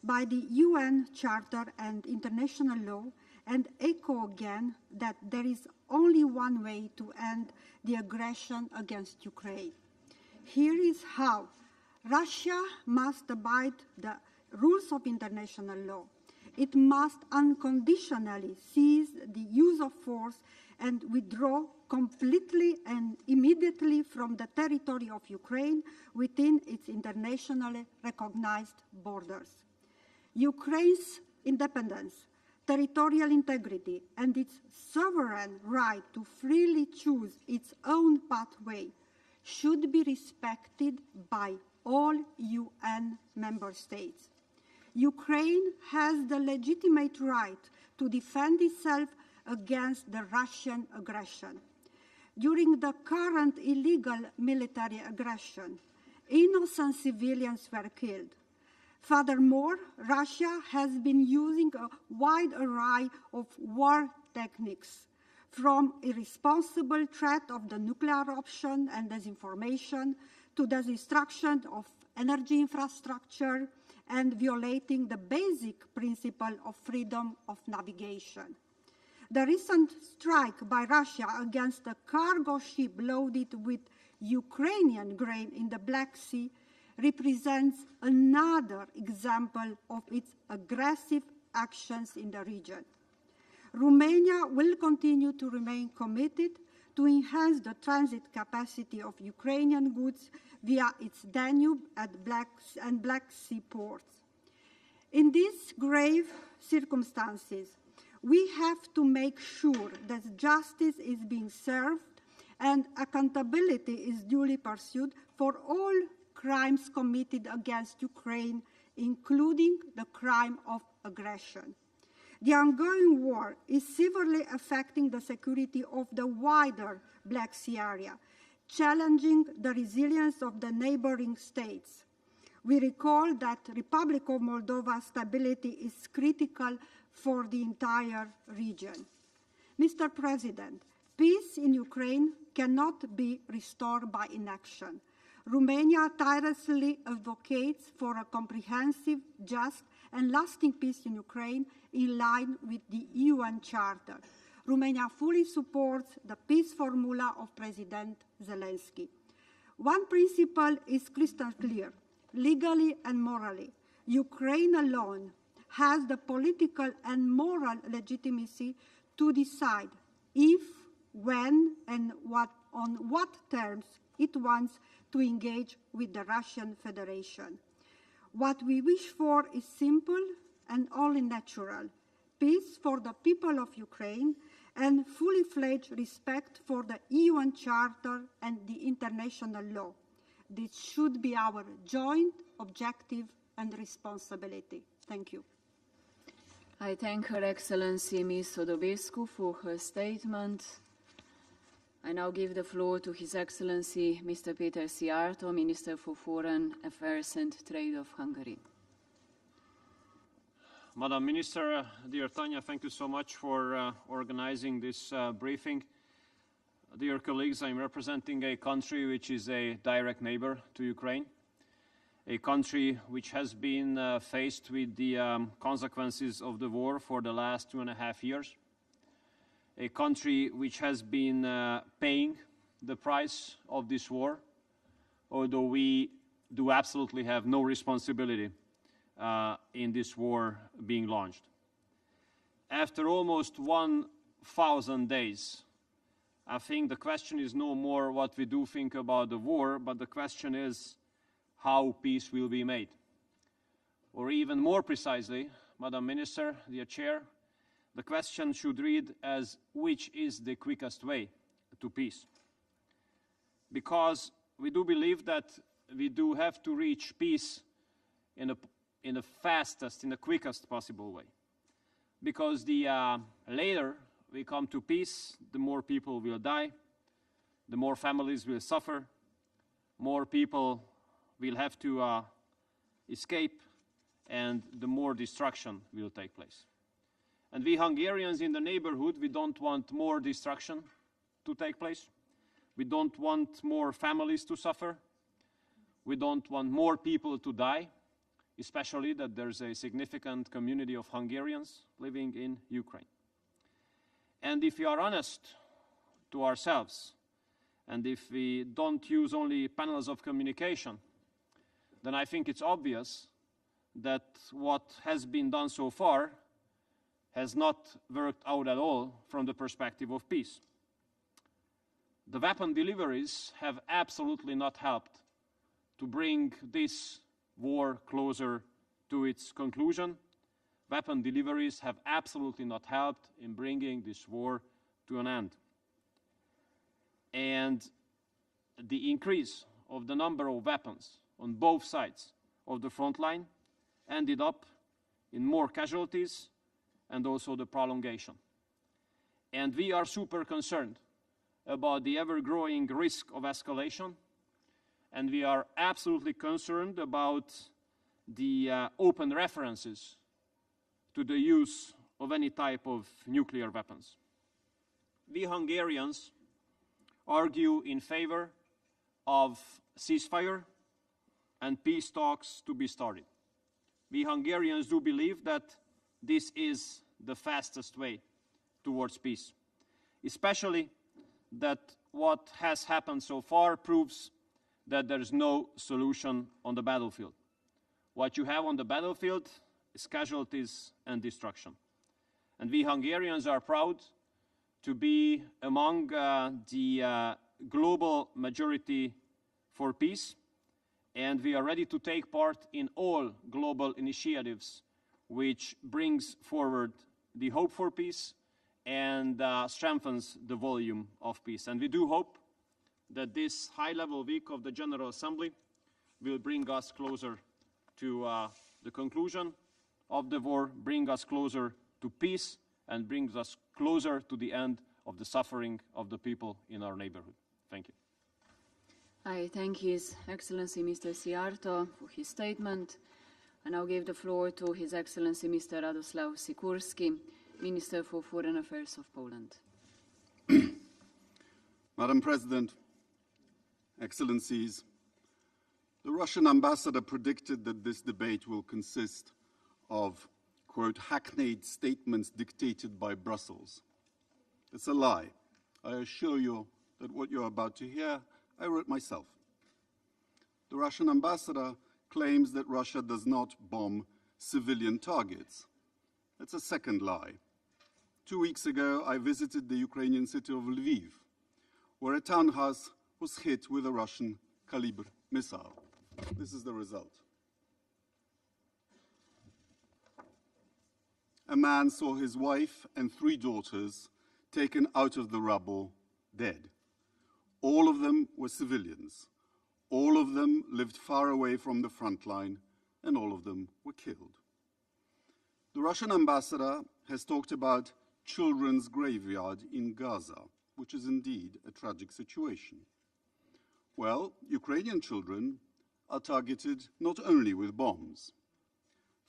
by the UN Charter and international law, and echo again that there is only one way to end the aggression against Ukraine. Here is how. Russia must abide the rules of international law. It must unconditionally cease the use of force and withdraw completely and immediately from the territory of Ukraine within its internationally recognized borders. Ukraine's independence, territorial integrity, and its sovereign right to freely choose its own pathway should be respected by all UN member states. Ukraine has the legitimate right to defend itself against the Russian aggression. During the current illegal military aggression, innocent civilians were killed. Furthermore, Russia has been using a wide array of war techniques, from irresponsible threat of the nuclear option and disinformation to the destruction of energy infrastructure and violating the basic principle of freedom of navigation. The recent strike by Russia against a cargo ship loaded with Ukrainian grain in the Black Sea represents another example of its aggressive actions in the region. Romania will continue to remain committed to enhance the transit capacity of Ukrainian goods via its Danube and Black Sea ports. In these grave circumstances, we have to make sure that justice is being served and accountability is duly pursued for all crimes committed against Ukraine, including the crime of aggression. The ongoing war is severely affecting the security of the wider Black Sea area, challenging the resilience of the neighboring states. We recall that Republic of Moldova's stability is critical for the entire region. Mr. President, peace in Ukraine cannot be restored by inaction. Romania tirelessly advocates for a comprehensive, just, and lasting peace in Ukraine in line with the UN Charter. Romania fully supports the peace formula of President Zelensky. One principle is crystal clear. Legally and morally, Ukraine alone has the political and moral legitimacy to decide if, when, and on what terms it wants to engage with the Russian Federation. What we wish for is simple and only natural: peace for the people of Ukraine and fully fledged respect for the UN Charter and the international law. This should be our joint objective and responsibility. Thank you. I thank Her Excellency Ms. Sodobescu for her statement. I now give the floor to His Excellency Mr. Péter Szijjártó, Minister for Foreign Affairs and Trade of Hungary. Madam Minister, dear Tanya, thank you so much for organizing this briefing. Dear colleagues, I'm representing a country which is a direct neighbor to Ukraine, a country which has been faced with the consequences of the war for the last 2.5 years, a country which has been paying the price of this war, although we do absolutely have no responsibility in this war being launched. After almost 1,000 days, I think the question is no more what we do think about the war, but the question is how peace will be made. Or even more precisely, Madam Minister, dear Chair, the question should read as which is the quickest way to peace. Because we do believe that we do have to reach peace in the fastest, in the quickest possible way. Because the later we come to peace, the more people will die, the more families will suffer, more people will have to escape, and the more destruction will take place. And we Hungarians in the neighborhood, we don't want more destruction to take place. We don't want more families to suffer. We don't want more people to die, especially that there's a significant community of Hungarians living in Ukraine. And if we are honest to ourselves, and if we don't use only panels of communication, then I think it's obvious that what has been done so far has not worked out at all from the perspective of peace. The weapon deliveries have absolutely not helped to bring this war closer to its conclusion. Weapon deliveries have absolutely not helped in bringing this war to an end. And the increase of the number of weapons on both sides of the front line ended up in more casualties and also the prolongation. And we are super concerned about the ever-growing risk of escalation, and we are absolutely concerned about the open references to the use of any type of nuclear weapons. We Hungarians argue in favor of ceasefire and peace talks to be started. We Hungarians do believe that this is the fastest way towards peace, especially that what has happened so far proves that there is no solution on the battlefield. What you have on the battlefield is casualties and destruction. And we Hungarians are proud to be among the global majority for peace, and we are ready to take part in all global initiatives which brings forward the hope for peace and strengthens the volume of peace. And we do hope that this high-level week of the General Assembly will bring us closer to the conclusion of the war, bring us closer to peace, and brings us closer to the end of the suffering of the people in our neighborhood. Thank you. I thank His Excellency Mr. Siarto for his statement. I now give the floor to His Excellency Mr. Radoslaw Sikorski, Minister for Foreign Affairs of Poland. Madam President, Excellencies, the Russian ambassador predicted that this debate will consist of, quote, hackneyed statements dictated by Brussels. It's a lie. I assure you that what you're about to hear, I wrote myself. The Russian ambassador claims that Russia does not bomb civilian targets. That's a second lie. 2 weeks ago, I visited the Ukrainian city of Lviv, where a townhouse was hit with a Russian Kalibr missile. This is the result. A man saw his wife and 3 daughters taken out of the rubble, dead. All of them were civilians. All of them lived far away from the front line, and all of them were killed. The Russian ambassador has talked about children's graveyard in Gaza, which is indeed a tragic situation. Well, Ukrainian children are targeted not only with bombs.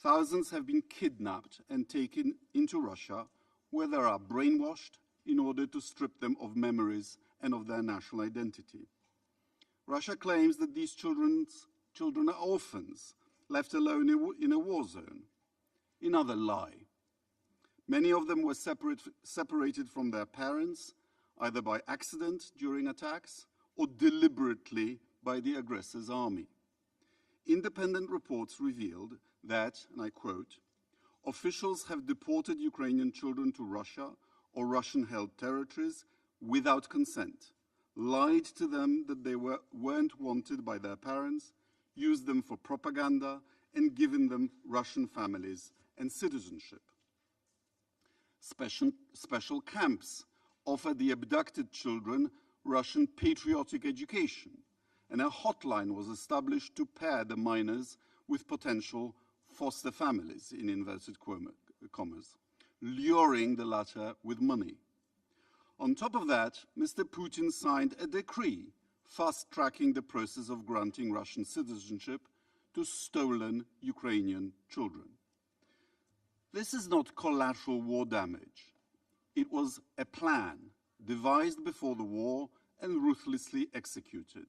Thousands have been kidnapped and taken into Russia, where they are brainwashed in order to strip them of memories and of their national identity. Russia claims that these children are orphans, left alone in a war zone. Another lie. Many of them were separated from their parents, either by accident during attacks or deliberately by the aggressor's army. Independent reports revealed that, and I quote, officials have deported Ukrainian children to Russia or Russian-held territories without consent, lied to them that they weren't wanted by their parents, used them for propaganda, and given them Russian families and citizenship. Special camps offer the abducted children Russian patriotic education, and a hotline was established to pair the minors with potential foster families, in inverted commas, luring the latter with money. On top of that, Mr. Putin signed a decree fast-tracking the process of granting Russian citizenship to stolen Ukrainian children. This is not collateral war damage. It was a plan devised before the war and ruthlessly executed.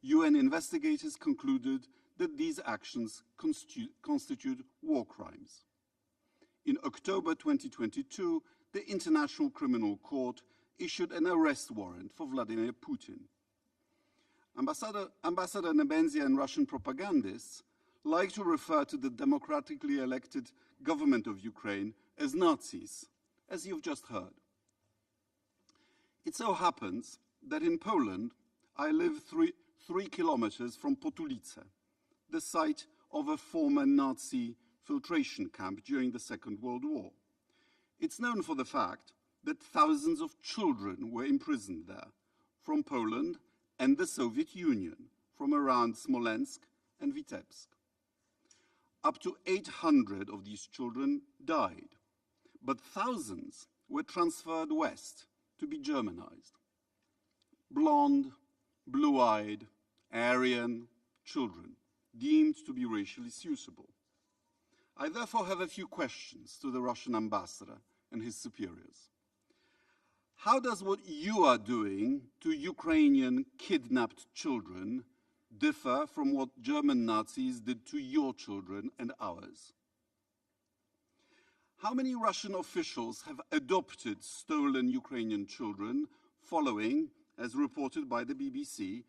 UN investigators concluded that these actions constitute war crimes. In October 2022, the International Criminal Court issued an arrest warrant for Vladimir Putin. Ambassador Nebenzia and Russian propagandists like to refer to the democratically elected government of Ukraine as Nazis, as you've just heard. It so happens that in Poland, I live 3 kilometers from Potulice, the site of a former Nazi filtration camp during the Second World War. It's known for the fact that thousands of children were imprisoned there, from Poland and the Soviet Union, from around Smolensk and Vitebsk. Up to 800 of these children died, but thousands were transferred west to be Germanized. Blonde, blue-eyed, Aryan children deemed to be racially suitable. I therefore have a few questions to the Russian ambassador and his superiors. How does what you are doing to Ukrainian kidnapped children differ from what German Nazis did to your children and ours? How many Russian officials have adopted stolen Ukrainian children following, as reported by the BBC,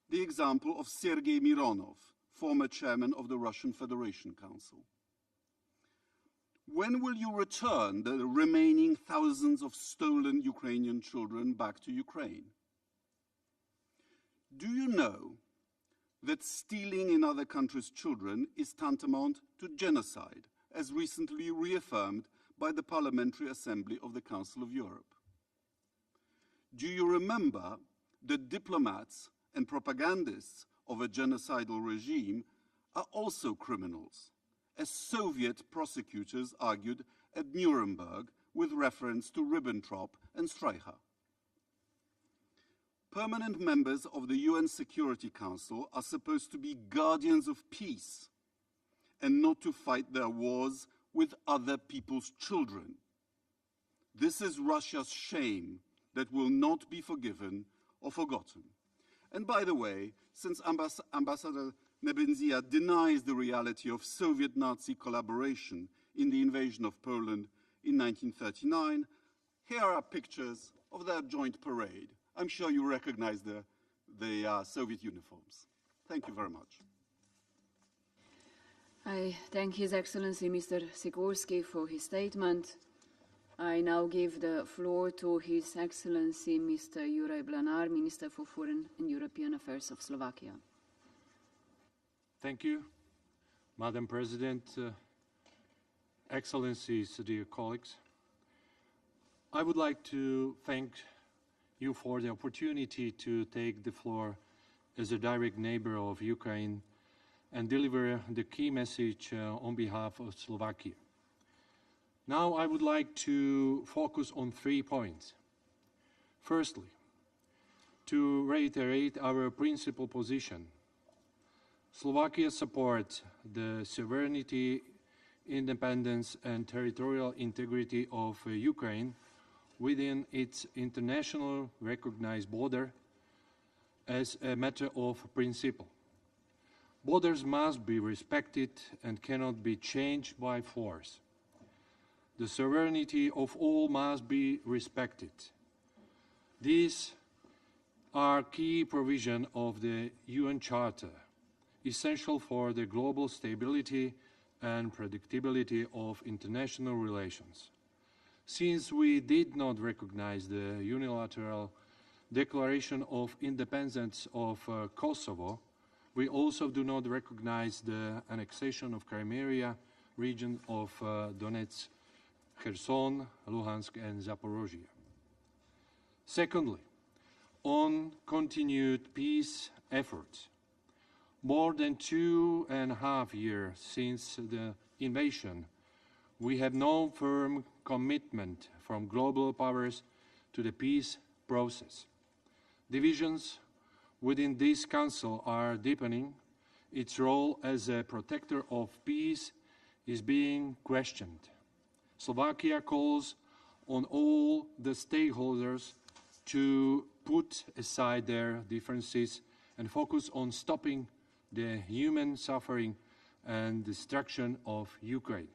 the example of Sergei Mironov, former chairman of the Russian Federation Council? When will you return the remaining thousands of stolen Ukrainian children back to Ukraine? Do you know that stealing in other countries' children is tantamount to genocide, as recently reaffirmed by the Parliamentary Assembly of the Council of Europe. Do you remember that diplomats and propagandists of a genocidal regime are also criminals, as Soviet prosecutors argued at Nuremberg with reference to Ribbentrop and Streicher? Permanent members of the UN Security Council are supposed to be guardians of peace and not to fight their wars with other people's children. This is Russia's shame that will not be forgiven or forgotten. And by the way, since Ambassador Nebenzia denies the reality of Soviet Nazi collaboration in the invasion of Poland in 1939, here are pictures of their joint parade. I'm sure you recognize the Soviet uniforms. Thank you very much. I thank His Excellency Mr. Sikorski for his statement. I now give the floor to His Excellency Mr. Juraj Blanar, Minister for Foreign and European Affairs of Slovakia. Thank you, Madam President, Excellencies, dear colleagues. I would like to thank you for the opportunity to take the floor as a direct neighbor of Ukraine and deliver the key message on behalf of Slovakia. Now I would like to focus on 3 points. Firstly, to reiterate our principal position. Slovakia supports the sovereignty, independence and territorial integrity of Ukraine within its international recognized border as a matter of principle. Borders must be respected and cannot be changed by force. The sovereignty of all must be respected. These are key provisions of the UN Charter, essential for the global stability and predictability of international relations. Since we did not recognize the unilateral declaration of independence of Kosovo, we also do not recognize the annexation of Crimea region of Donetsk, Kherson, Luhansk and Zaporozhye. Secondly, on continued peace efforts. More than 2.5 years since the invasion, we have no firm commitment from global powers to the peace process. Divisions within this council are deepening. Its role as a protector of peace is being questioned. Slovakia calls on all the stakeholders to put aside their differences and focus on stopping the human suffering and destruction of Ukraine.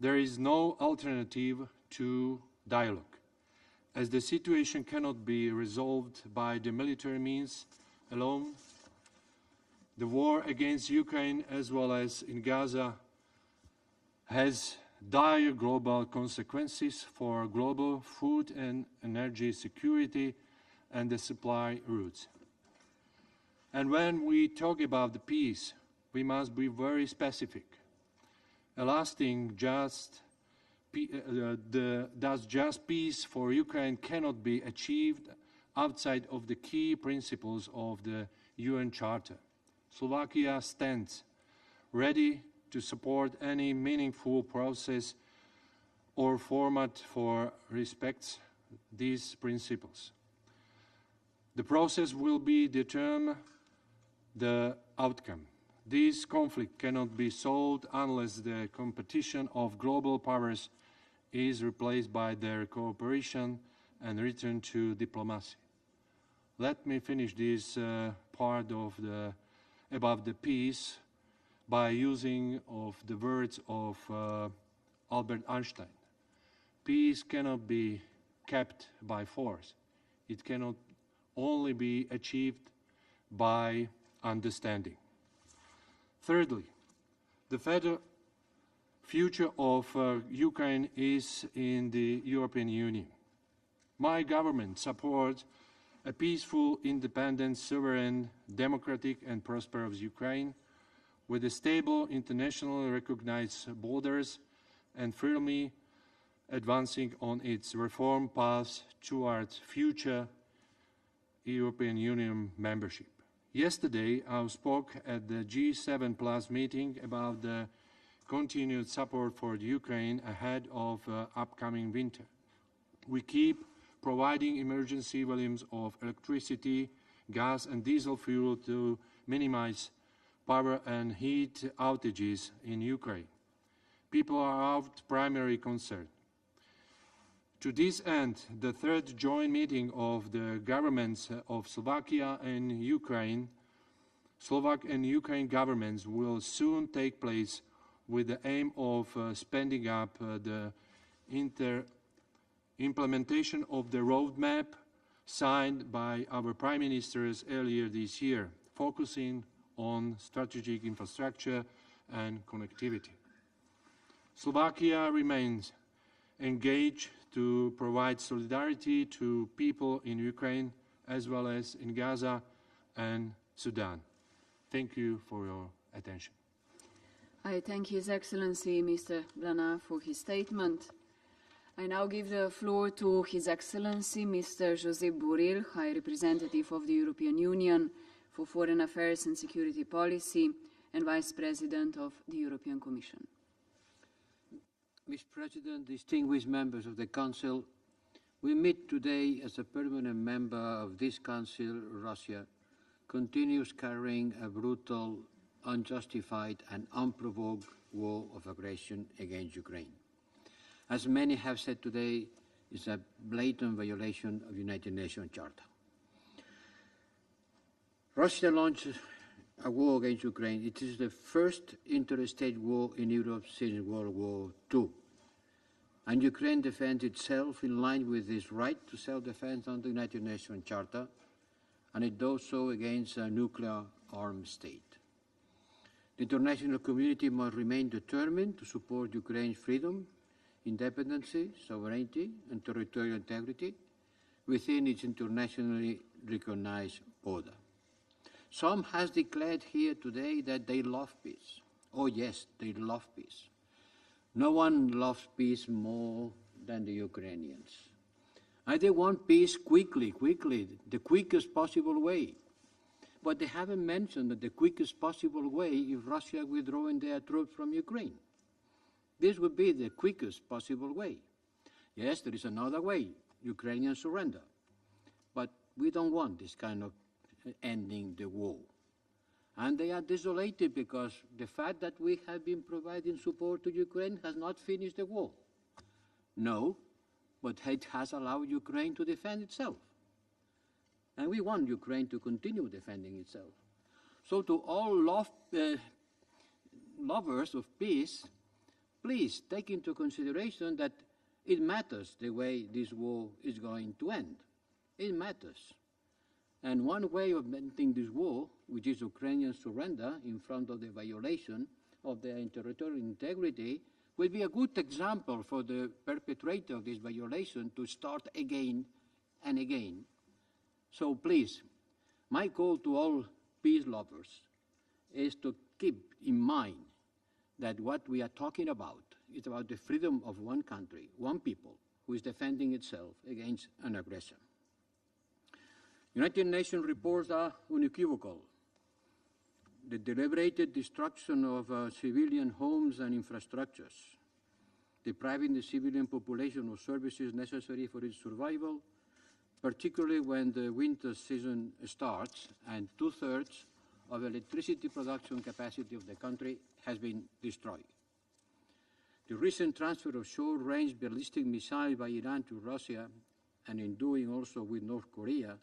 There is no alternative to dialogue, as the situation cannot be resolved by the military means alone. The war against Ukraine, as well as in Gaza, has dire global consequences for global food and energy security and the supply routes. And when we talk about the peace, we must be very specific. A lasting, just peace for Ukraine cannot be achieved outside of the key principles of the UN Charter. Slovakia stands ready to support any meaningful process or format for respects these principles. The process will determine the outcome. This conflict cannot be solved unless the competition of global powers is replaced by their cooperation and return to diplomacy. Let me finish this part of about the peace by using of the words of Albert Einstein. Peace cannot be kept by force. It cannot only be achieved by understanding. Thirdly, the future of Ukraine is in the European Union. My government supports a peaceful, independent, sovereign, democratic and prosperous Ukraine with the stable, internationally recognized borders and firmly advancing on its reform path towards future European Union membership. Yesterday, I spoke at the G7 Plus meeting about the continued support for Ukraine ahead of upcoming winter. We keep providing emergency volumes of electricity, gas and diesel fuel to minimize power and heat outages in Ukraine. People are our primary concern. To this end, the third joint meeting of the governments of Slovakia and Ukraine, Slovak and Ukraine governments will soon take place with the aim of speeding up the implementation of the roadmap signed by our prime ministers earlier this year, focusing on strategic infrastructure and connectivity. Slovakia remains engaged to provide solidarity to people in Ukraine as well as in Gaza and Sudan. Thank you for your attention. I thank His Excellency Mr. Blana for his statement. I now give the floor to His Excellency Mr. Josep Borrell, High Representative of the European Union for Foreign Affairs and Security Policy and Vice President of the European Commission. Mr. President, distinguished members of the Council, we meet today as a permanent member of this Council. Russia continues carrying a brutal, unjustified and unprovoked war of aggression against Ukraine. As many have said today, it's a blatant violation of the United Nations Charter. Russia launched a war against Ukraine. It is the first interstate war in Europe since World War II. And Ukraine defends itself in line with its right to self-defense under the United Nations Charter, and it does so against a nuclear-armed state. The international community must remain determined to support Ukraine's freedom, independence, sovereignty, and territorial integrity within its internationally recognized border. Some has declared here today that they love peace. Oh yes, they love peace. No one loves peace more than the Ukrainians. And they want peace quickly, the quickest possible way. But they haven't mentioned that the quickest possible way is Russia withdrawing their troops from Ukraine. This would be the quickest possible way. Yes, there is another way, Ukrainian surrender. But we don't want this kind of ending the war. And they are desolated because the fact that we have been providing support to Ukraine has not finished the war. No, but it has allowed Ukraine to defend itself. And we want Ukraine to continue defending itself. So to all lovers of peace, please take into consideration that it matters the way this war is going to end. It matters. And one way of ending this war, which is Ukrainian surrender in front of the violation of their territorial integrity, will be a good example for the perpetrator of this violation to start again and again. So please, my call to all peace lovers is to keep in mind that what we are talking about is about the freedom of one country, one people, who is defending itself against an aggressor. United Nations reports are unequivocal. The deliberate destruction of civilian homes and infrastructures, depriving the civilian population of services necessary for its survival, particularly when the winter season starts and 2/3 of electricity production capacity of the country has been destroyed. The recent transfer of short-range ballistic missiles by Iran to Russia, and in doing also with North Korea,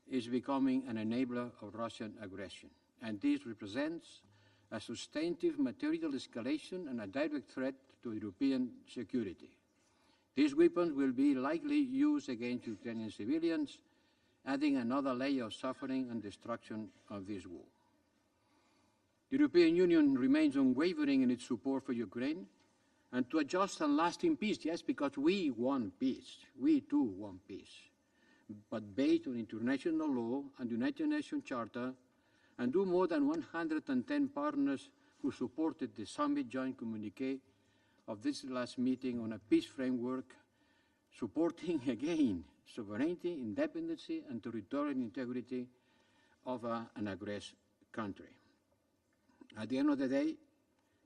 is becoming an enabler of Russian aggression. And this represents a substantive material escalation and a direct threat to European security. These weapons will be likely used against Ukrainian civilians, adding another layer of suffering and destruction of this war. The European Union remains unwavering in its support for Ukraine and to a just and lasting peace, yes, because we want peace. We too want peace. But based on international law and the United Nations Charter, and do more than 110 partners who supported the summit joint communique of this last meeting on a peace framework, supporting again sovereignty, independence, and territorial integrity of an aggressor country. At the end of the day,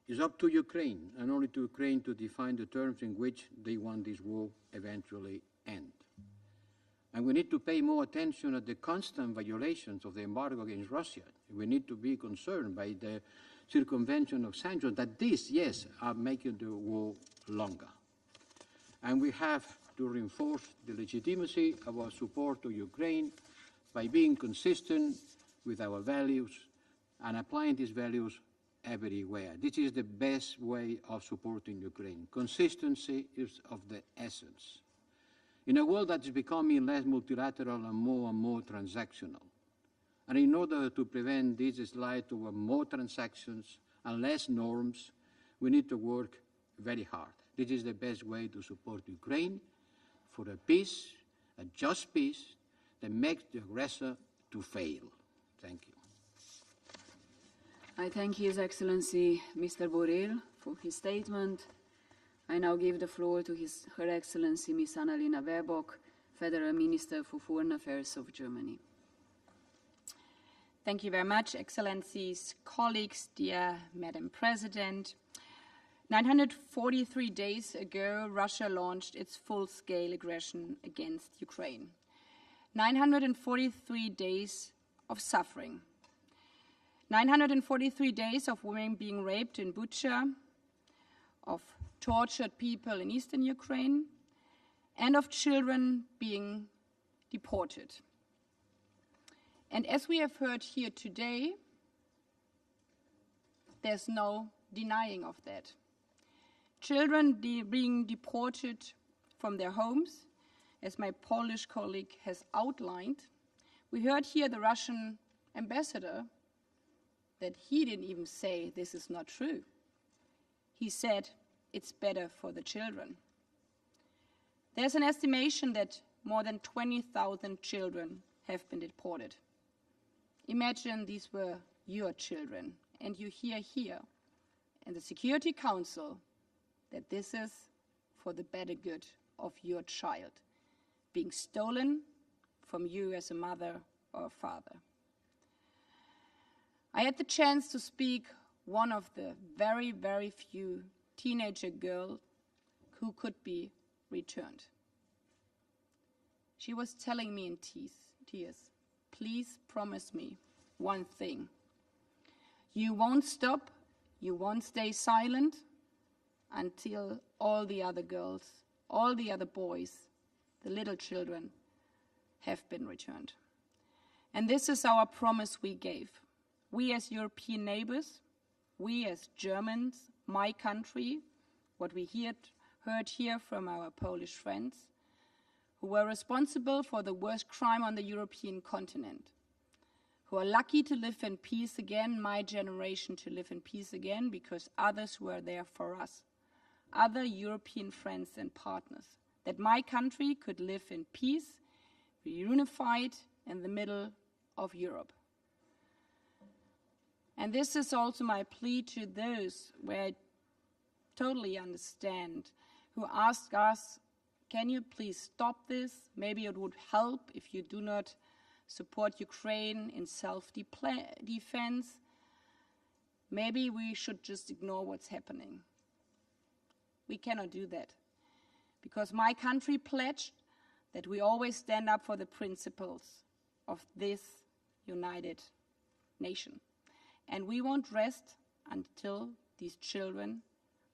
it's up to Ukraine, and only to Ukraine, to define the terms in which they want this war eventually end. And we need to pay more attention at the constant violations of the embargo against Russia. We need to be concerned by the circumvention of sanctions, that these, yes, are making the war longer. And we have to reinforce the legitimacy of our support to Ukraine by being consistent with our values and applying these values everywhere. This is the best way of supporting Ukraine. Consistency is of the essence. In a world that is becoming less multilateral and more transactional, and in order to prevent this slide toward more transactions and less norms, we need to work very hard. This is the best way to support Ukraine for a peace, a just peace, that makes the aggressor to fail. Thank you. I thank His Excellency Mr. Borrell for his statement. I now give the floor to Her Excellency Ms. Annalena Baerbock, Federal Minister for Foreign Affairs of Germany. Thank you very much, Excellencies, colleagues, dear Madam President. 943 days ago, Russia launched its full-scale aggression against Ukraine. 943 days of suffering. 943 days of women being raped in Bucha, of tortured people in eastern Ukraine, and of children being deported. And as we have heard here today, there's no denying of that. Children being deported from their homes, as my Polish colleague has outlined. We heard here the Russian ambassador that he didn't even say this is not true. He said it's better for the children. There's an estimation that more than 20,000 children have been deported. Imagine these were your children, and you hear here in the Security Council that this is for the better good of your child, being stolen from you as a mother or a father. I had the chance to speak one of the very, very few teenager girls who could be returned. She was telling me in tears, please promise me one thing. You won't stop, you won't stay silent until all the other girls, all the other boys, the little children have been returned. And this is our promise we gave. We as European neighbors, we as Germans, my country, what we heard here from our Polish friends, who were responsible for the worst crime on the European continent, who are lucky to live in peace again, my generation to live in peace again, because others were there for us, other European friends and partners, that my country could live in peace, reunified in the middle of Europe. And this is also my plea to those where I totally understand, who ask us, can you please stop this? Maybe it would help if you do not support Ukraine in self-defense. Maybe we should just ignore what's happening. We cannot do that, because my country pledged that we always stand up for the principles of this united nation. And we won't rest until these children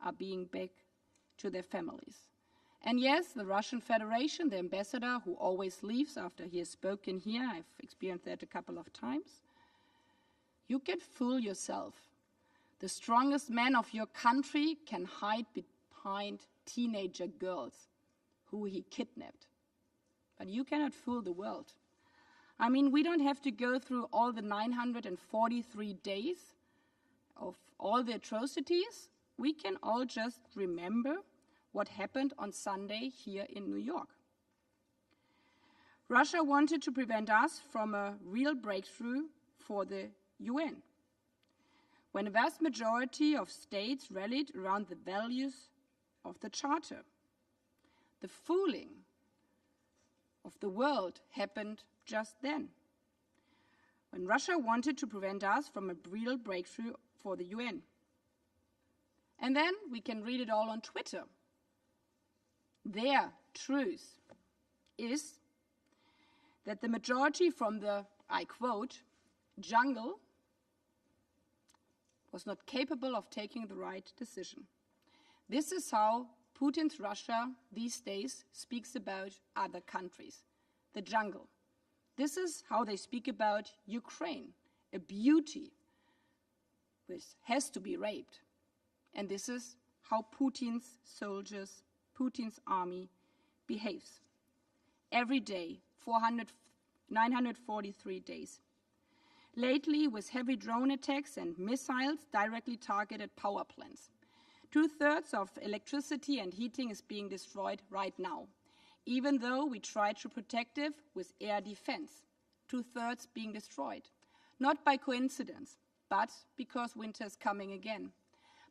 are being back to their families. And yes, the Russian Federation, the ambassador who always leaves after he has spoken here, I've experienced that a couple of times, you can fool yourself. The strongest man of your country can hide behind teenager girls who he kidnapped. But you cannot fool the world. I mean, we don't have to go through all the 943 days of all the atrocities. We can all just remember what happened on Sunday here in New York. Russia wanted to prevent us from a real breakthrough for the UN, when a vast majority of states rallied around the values of the Charter. The fooling of the world happened just then, when Russia wanted to prevent us from a real breakthrough for the UN. And then we can read it all on Twitter. Their truth is that the majority from the, I quote, jungle was not capable of taking the right decision. This is how Putin's Russia these days speaks about other countries, the jungle. This is how they speak about Ukraine, a beauty which has to be raped. And this is how Putin's soldiers, Putin's army behaves. Every day, 943 days. Lately, with heavy drone attacks and missiles directly targeted power plants. 2/3 of electricity and heating is being destroyed right now, even though we try to protect it with air defense. 2/3 being destroyed. Not by coincidence, but because winter is coming again.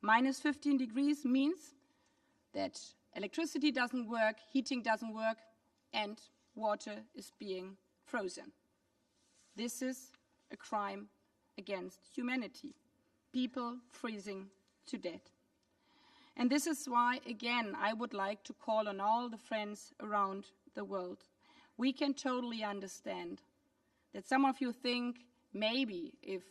Minus 15 degrees means that electricity doesn't work, heating doesn't work, and water is being frozen. This is a crime against humanity. People freezing to death. And this is why, again, I would like to call on all the friends around the world. We can totally understand that some of you think maybe if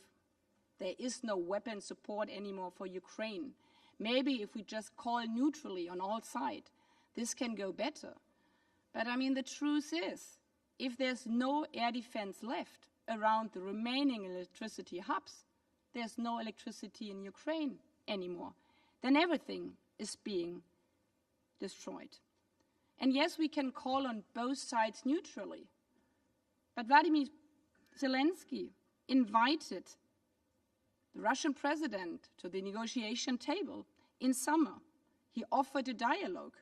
there is no weapon support anymore for Ukraine, maybe if we just call neutrally on all sides, this can go better. But I mean, the truth is, if there's no air defense left around the remaining electricity hubs, there's no electricity in Ukraine anymore. Then everything is being destroyed. And yes, we can call on both sides neutrally. But Vladimir Zelensky invited the Russian president to the negotiation table in summer. He offered a dialogue.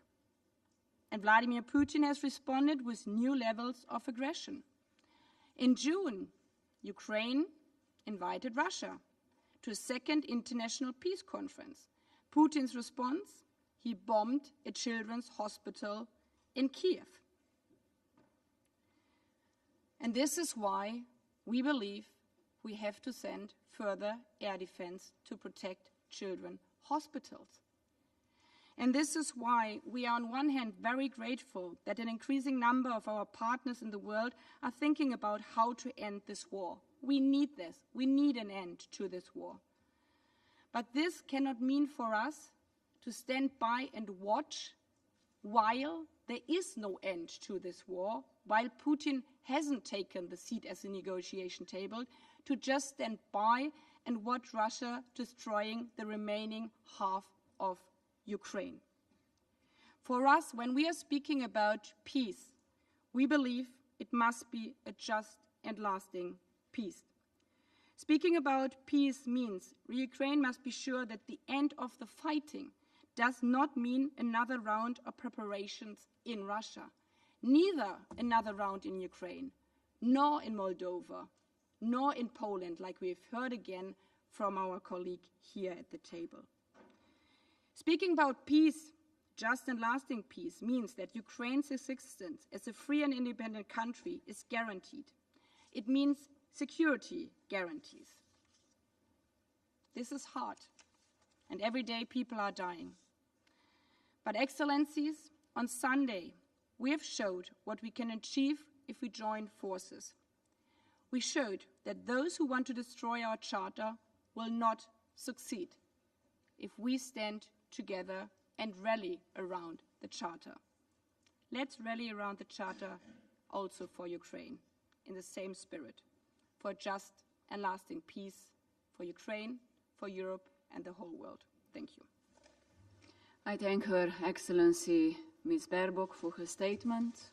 And Vladimir Putin has responded with new levels of aggression. In June, Ukraine invited Russia to a second international peace conference. Putin's response? He bombed a children's hospital in Kiev. And this is why we believe we have to send further air defense to protect children's hospitals. And this is why we are on one hand very grateful that an increasing number of our partners in the world are thinking about how to end this war. We need this. We need an end to this war. But this cannot mean for us to stand by and watch while there is no end to this war, while Putin hasn't taken the seat at the negotiation table, to just stand by and watch Russia destroying the remaining half of Ukraine. For us, when we are speaking about peace, we believe it must be a just and lasting peace. Speaking about peace means Ukraine must be sure that the end of the fighting does not mean another round of preparations in Russia, neither another round in Ukraine, nor in Moldova, nor in Poland, like we've heard again from our colleague here at the table. Speaking about peace, just and lasting peace, means that Ukraine's existence as a free and independent country is guaranteed. It means security guarantees. This is hard, and every day people are dying. But Excellencies, on Sunday, we have showed what we can achieve if we join forces. We showed that those who want to destroy our charter will not succeed if we stand together and rally around the charter. Let's rally around the charter also for Ukraine in the same spirit, for just and lasting peace for Ukraine, for Europe and the whole world. Thank you. I thank Her Excellency Ms. Baerbock for her statement.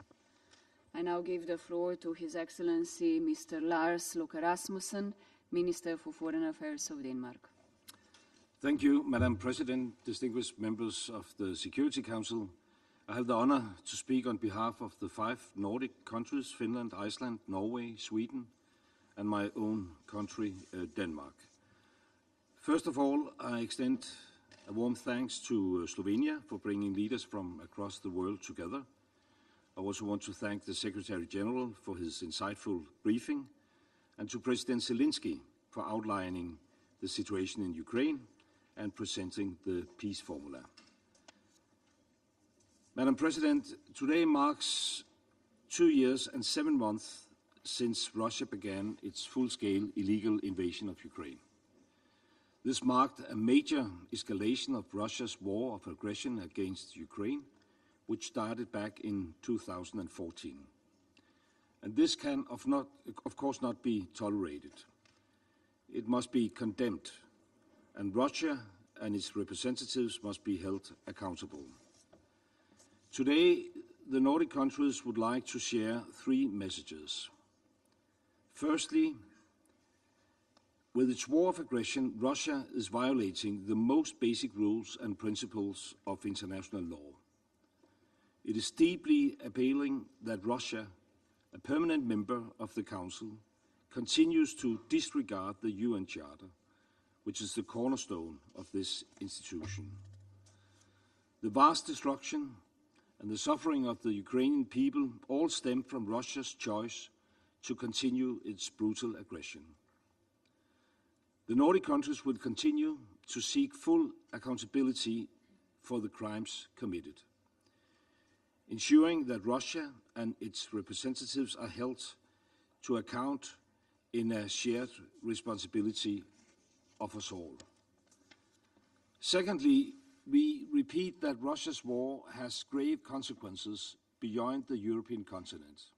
I now give the floor to His Excellency Mr. Lars Løkke Rasmussen, Minister for Foreign Affairs of Denmark. Thank you, Madam President, distinguished members of the Security Council. I have the honor to speak on behalf of the 5 Nordic countries, Finland, Iceland, Norway, Sweden, and my own country, Denmark. First of all, I extend a warm thanks to Slovenia for bringing leaders from across the world together. I also want to thank the Secretary General for his insightful briefing, and to President Zelensky for outlining the situation in Ukraine and presenting the peace formula. Madam President, today marks 2 years and 7 months since Russia began its full-scale illegal invasion of Ukraine. This marked a major escalation of Russia's war of aggression against Ukraine, which started back in 2014. And this can, of course, not be tolerated. It must be condemned, and Russia and its representatives must be held accountable. Today, the Nordic countries would like to share 3 messages. Firstly, with its war of aggression, Russia is violating the most basic rules and principles of international law. It is deeply appalling that Russia, a permanent member of the Council, continues to disregard the UN Charter, which is the cornerstone of this institution. The vast destruction and the suffering of the Ukrainian people all stem from Russia's choice to continue its brutal aggression. The Nordic countries will continue to seek full accountability for the crimes committed, ensuring that Russia and its representatives are held to account in a shared responsibility of us all. Secondly, we repeat that Russia's war has grave consequences beyond the European continent.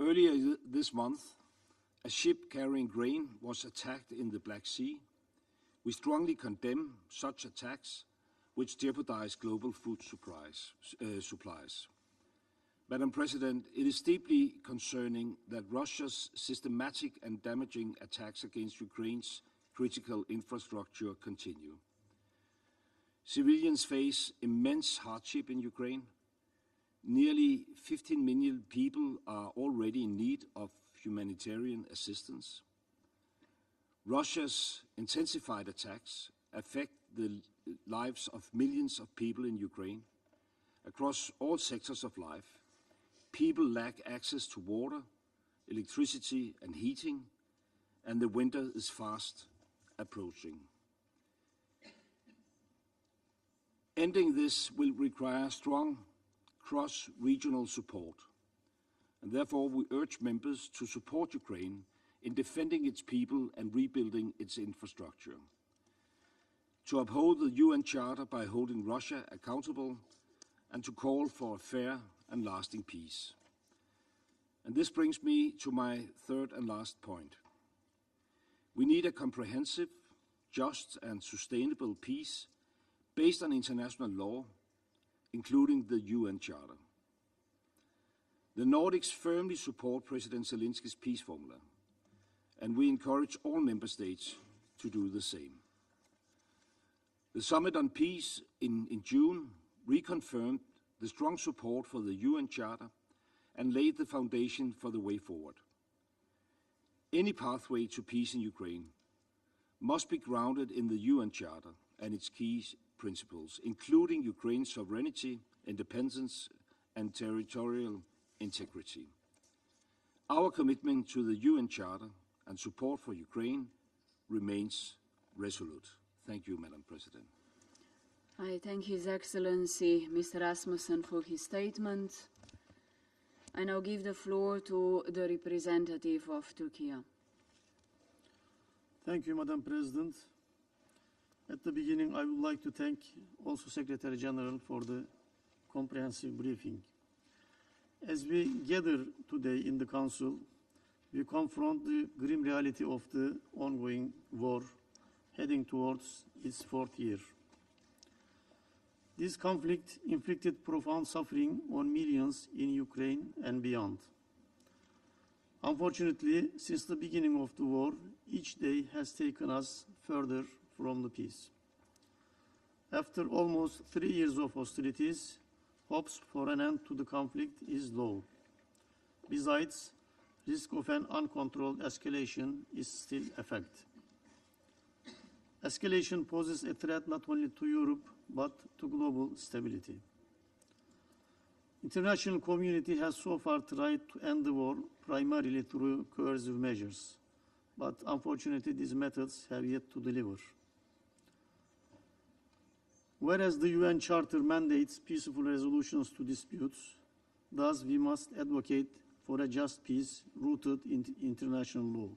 Earlier this month, a ship carrying grain was attacked in the Black Sea. We strongly condemn such attacks, which jeopardize global food supplies. Madam President, it is deeply concerning that Russia's systematic and damaging attacks against Ukraine's critical infrastructure continue. Civilians face immense hardship in Ukraine. Nearly 15 million people are already in need of humanitarian assistance. Russia's intensified attacks affect the lives of millions of people in Ukraine. Across all sectors of life, people lack access to water, electricity and heating, and the winter is fast approaching. Ending this will require strong cross-regional support, and therefore we urge members to support Ukraine in defending its people and rebuilding its infrastructure, to uphold the UN Charter by holding Russia accountable, and to call for a fair and lasting peace. And this brings me to my third and last point. We need a comprehensive, just and sustainable peace based on international law, including the UN Charter. The Nordics firmly support President Zelensky's peace formula, and we encourage all member states to do the same. The Summit on Peace in June reconfirmed the strong support for the UN Charter and laid the foundation for the way forward. Any pathway to peace in Ukraine must be grounded in the UN Charter and its key principles, including Ukraine's sovereignty, independence, and territorial integrity. Our commitment to the UN Charter and support for Ukraine remains resolute. Thank you, Madam President. I thank His Excellency Mr. Rasmussen for his statement. I now give the floor to the representative of Turkey. Thank you, Madam President. At the beginning, I would like to thank also Secretary General for the comprehensive briefing. As we gather today in the Council, we confront the grim reality of the ongoing war heading towards its 4th year. This conflict inflicted profound suffering on millions in Ukraine and beyond. Unfortunately, since the beginning of the war, each day has taken us further from the peace. After almost 3 years of hostilities, hopes for an end to the conflict is low. Besides, risk of an uncontrolled escalation is still a fact. Escalation poses a threat not only to Europe, but to global stability. International community has so far tried to end the war primarily through coercive measures, but unfortunately these methods have yet to deliver. Whereas the UN Charter mandates peaceful resolutions to disputes, thus we must advocate for a just peace rooted in international law.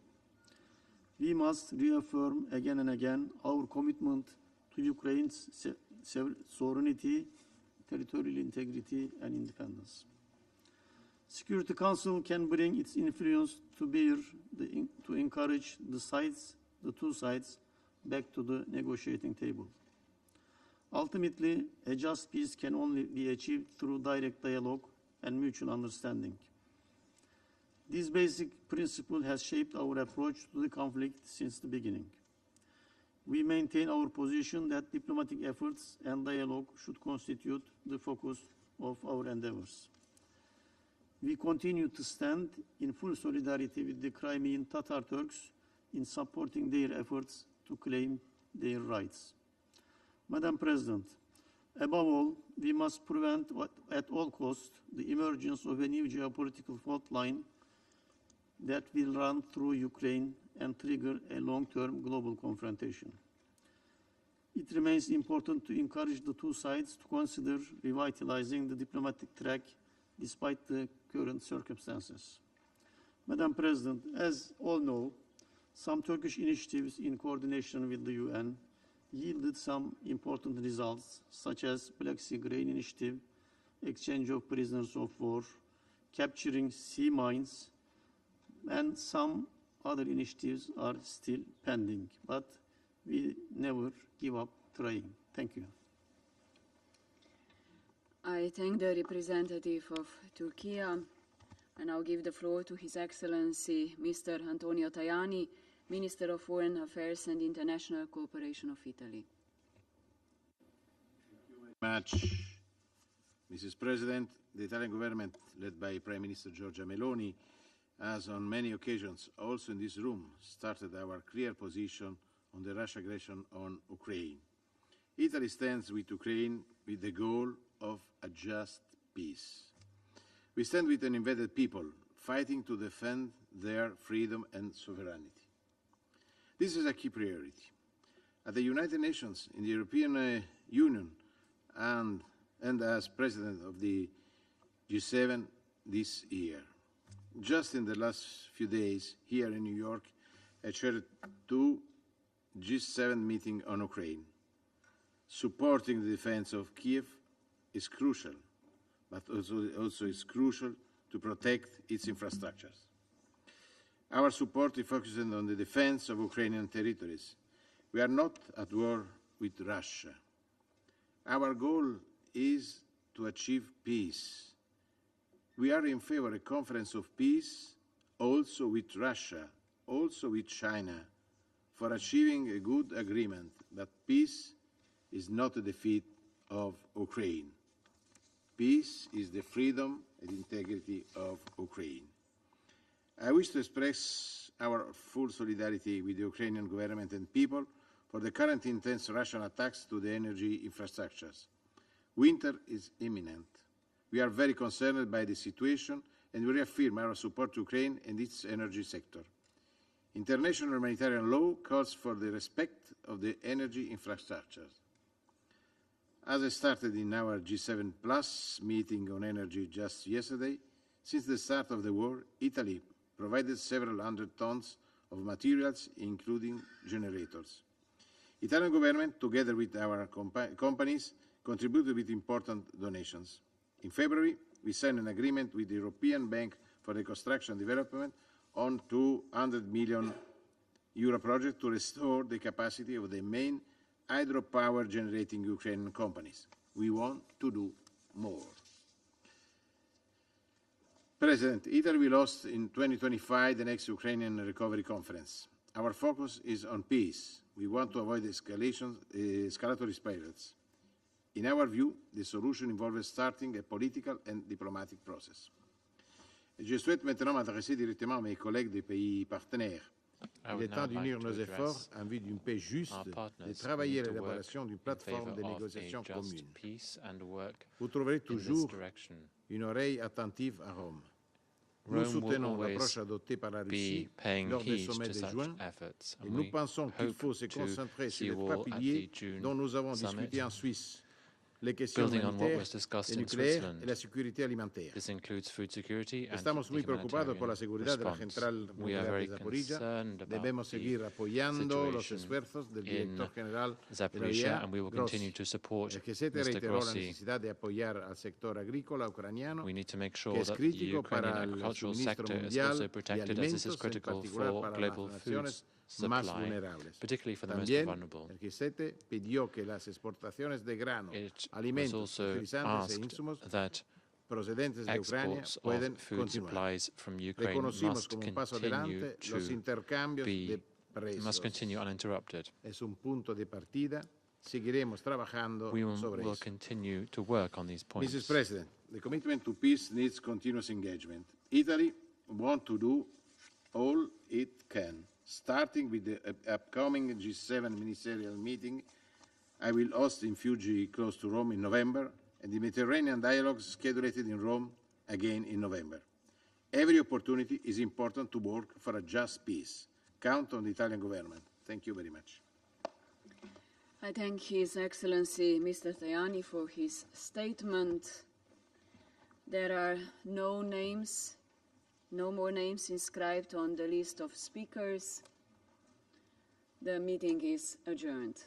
We must reaffirm again and again our commitment to Ukraine's sovereignty, territorial integrity, and independence. Security Council can bring its influence to bear to encourage the two sides, back to the negotiating table. Ultimately, a just peace can only be achieved through direct dialogue and mutual understanding. This basic principle has shaped our approach to the conflict since the beginning. We maintain our position that diplomatic efforts and dialogue should constitute the focus of our endeavors. We continue to stand in full solidarity with the Crimean Tatar Turks in supporting their efforts to claim their rights. Madam President, above all, we must prevent at all costs the emergence of a new geopolitical fault line that will run through Ukraine and trigger a long-term global confrontation. It remains important to encourage the two sides to consider revitalizing the diplomatic track despite the current circumstances. Madam President, as all know, some Turkish initiatives in coordination with the UN yielded some important results, such as Black Sea Grain Initiative, exchange of prisoners of war, capturing sea mines, and some other initiatives are still pending, but we never give up trying. Thank you. I thank the representative of Turkey. I now give the floor to His Excellency Mr. Antonio Tajani, Minister of Foreign Affairs and International Cooperation of Italy. Thank you very much, Mrs. President. The Italian government, led by Prime Minister Giorgia Meloni, has on many occasions, also in this room, started our clear position on the Russian aggression on Ukraine. Italy stands with Ukraine with the goal of a just peace. We stand with an invaded people, fighting to defend their freedom and sovereignty. This is a key priority. At the United Nations, in the European Union, and as President of the G7 this year. Just in the last few days, here in New York, I chaired 2 G7 meetings on Ukraine. Supporting the defense of Kiev is crucial, but also is crucial to protect its infrastructures. Our support is focusing on the defense of Ukrainian territories. We are not at war with Russia. Our goal is to achieve peace. We are in favor of a conference of peace also with Russia, also with China, for achieving a good agreement that peace is not a defeat of Ukraine. Peace is the freedom and integrity of Ukraine. I wish to express our full solidarity with the Ukrainian government and people for the current intense Russian attacks to the energy infrastructures. Winter is imminent. We are very concerned by the situation and we reaffirm our support to Ukraine and its energy sector. International humanitarian law calls for the respect of the energy infrastructures. As I started in our G7 Plus meeting on energy just yesterday, since the start of the war, Italy provided several hundred tons of materials, including generators. Italian government, together with our companies, contributed with important donations. In February, we signed an agreement with the European Bank for Reconstruction and Development on €200 million project to restore the capacity of the main hydropower generating Ukrainian companies. We want to do more. President, Italy will host in 2025 the next Ukrainian Recovery Conference. Our focus is on peace. We want to avoid escalatory spirals. In our view, the solution involves starting a political and diplomatic process. Je souhaite maintenant m'adresser directement à mes collègues des pays partenaires. Il est temps d'unir nos efforts en vue d'une paix juste et de travailler à l'élaboration d'une plateforme de négociation commune. Vous trouverez toujours une oreille attentive à Rome. Nous soutenons l'approche adoptée par la Russie lors des sommets de juin et nous pensons qu'il faut se concentrer sur les trois piliers dont nous avons discuté en Suisse. Les questions humanitaires, le nucléaire et la sécurité alimentaire. Estamos muy preocupados por la seguridad de la central nuclear de Zaporizhia. Debemos seguir apoyando los esfuerzos del director general de la OEA, Grossi. El G7 reiteró la necesidad de apoyar al sector agrícola ucraniano, que es crítico para el suministro mundial de alimentos, en particular para las naciones más vulnerables. También el G7 pidió que las exportaciones de grano, alimentos, fertilizantes e insumos procedentes de Ucrania pueden continuar. Reconocimos como un paso adelante los intercambios de presos. Es un punto de partida. Seguiremos trabajando sobre eso. Mrs. President, the commitment to peace needs continuous engagement. Italy wants to do all it can, starting with the upcoming G7 ministerial meeting I will host in Fuji, close to Rome, in November, and the Mediterranean dialogues scheduled in Rome again in November. Every opportunity is important to work for a just peace. Count on the Italian government. Thank you very much. I thank His Excellency Mr. Tajani for his statement. There are no more names inscribed on the list of speakers. The meeting is adjourned.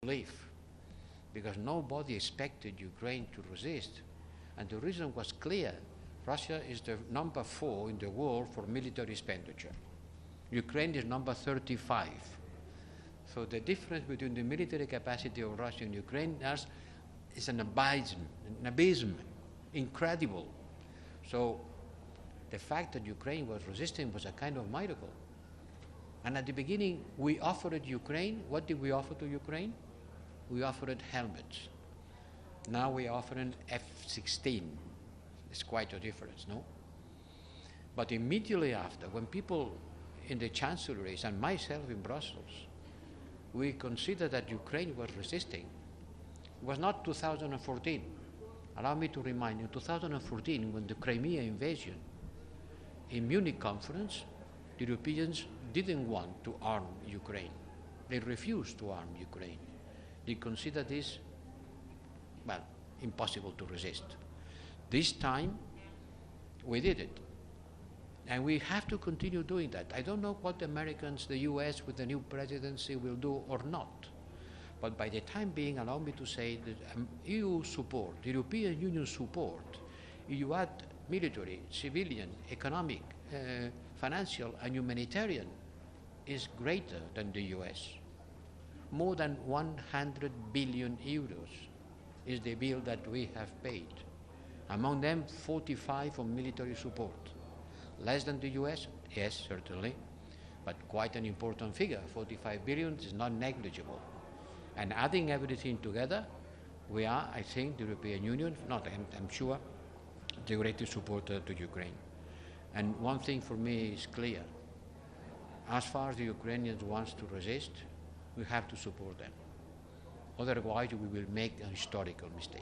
Leave, because nobody expected Ukraine to resist. And the reason was clear. Russia is the number 4 in the world for military expenditure. Ukraine is number 35. So the difference between the military capacity of Russia and Ukraine is an abysm, incredible. So the fact that Ukraine was resisting was a kind of miracle. And at the beginning, we offered Ukraine, what did we offer to Ukraine? We offered helmets. Now we are offering F-16. It's quite a difference, no? But immediately after, when people in the chancelleries and myself in Brussels, we considered that Ukraine was resisting. It was not 2014. Allow me to remind you, 2014, when the Crimea invasion, in Munich conference, the Europeans didn't want to arm Ukraine. They refused to arm Ukraine. They considered this, well, impossible to resist. This time, we did it. And we have to continue doing that. I don't know what the Americans, the US with the new presidency will do or not. But by the time being, allow me to say that EU support, the European Union support, you add military, civilian, economic, financial and humanitarian, is greater than the US. More than 100 billion euros is the bill that we have paid. Among them, 45 on military support. Less than the US? Yes, certainly, but quite an important figure. 45 billion is not negligible. And adding everything together, we are, I think, the European Union, I'm sure, the greatest supporter to Ukraine. And one thing for me is clear. As far as the Ukrainians want to resist, we have to support them. Otherwise, we will make a historical mistake.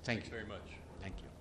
Thank you very much. Thank you.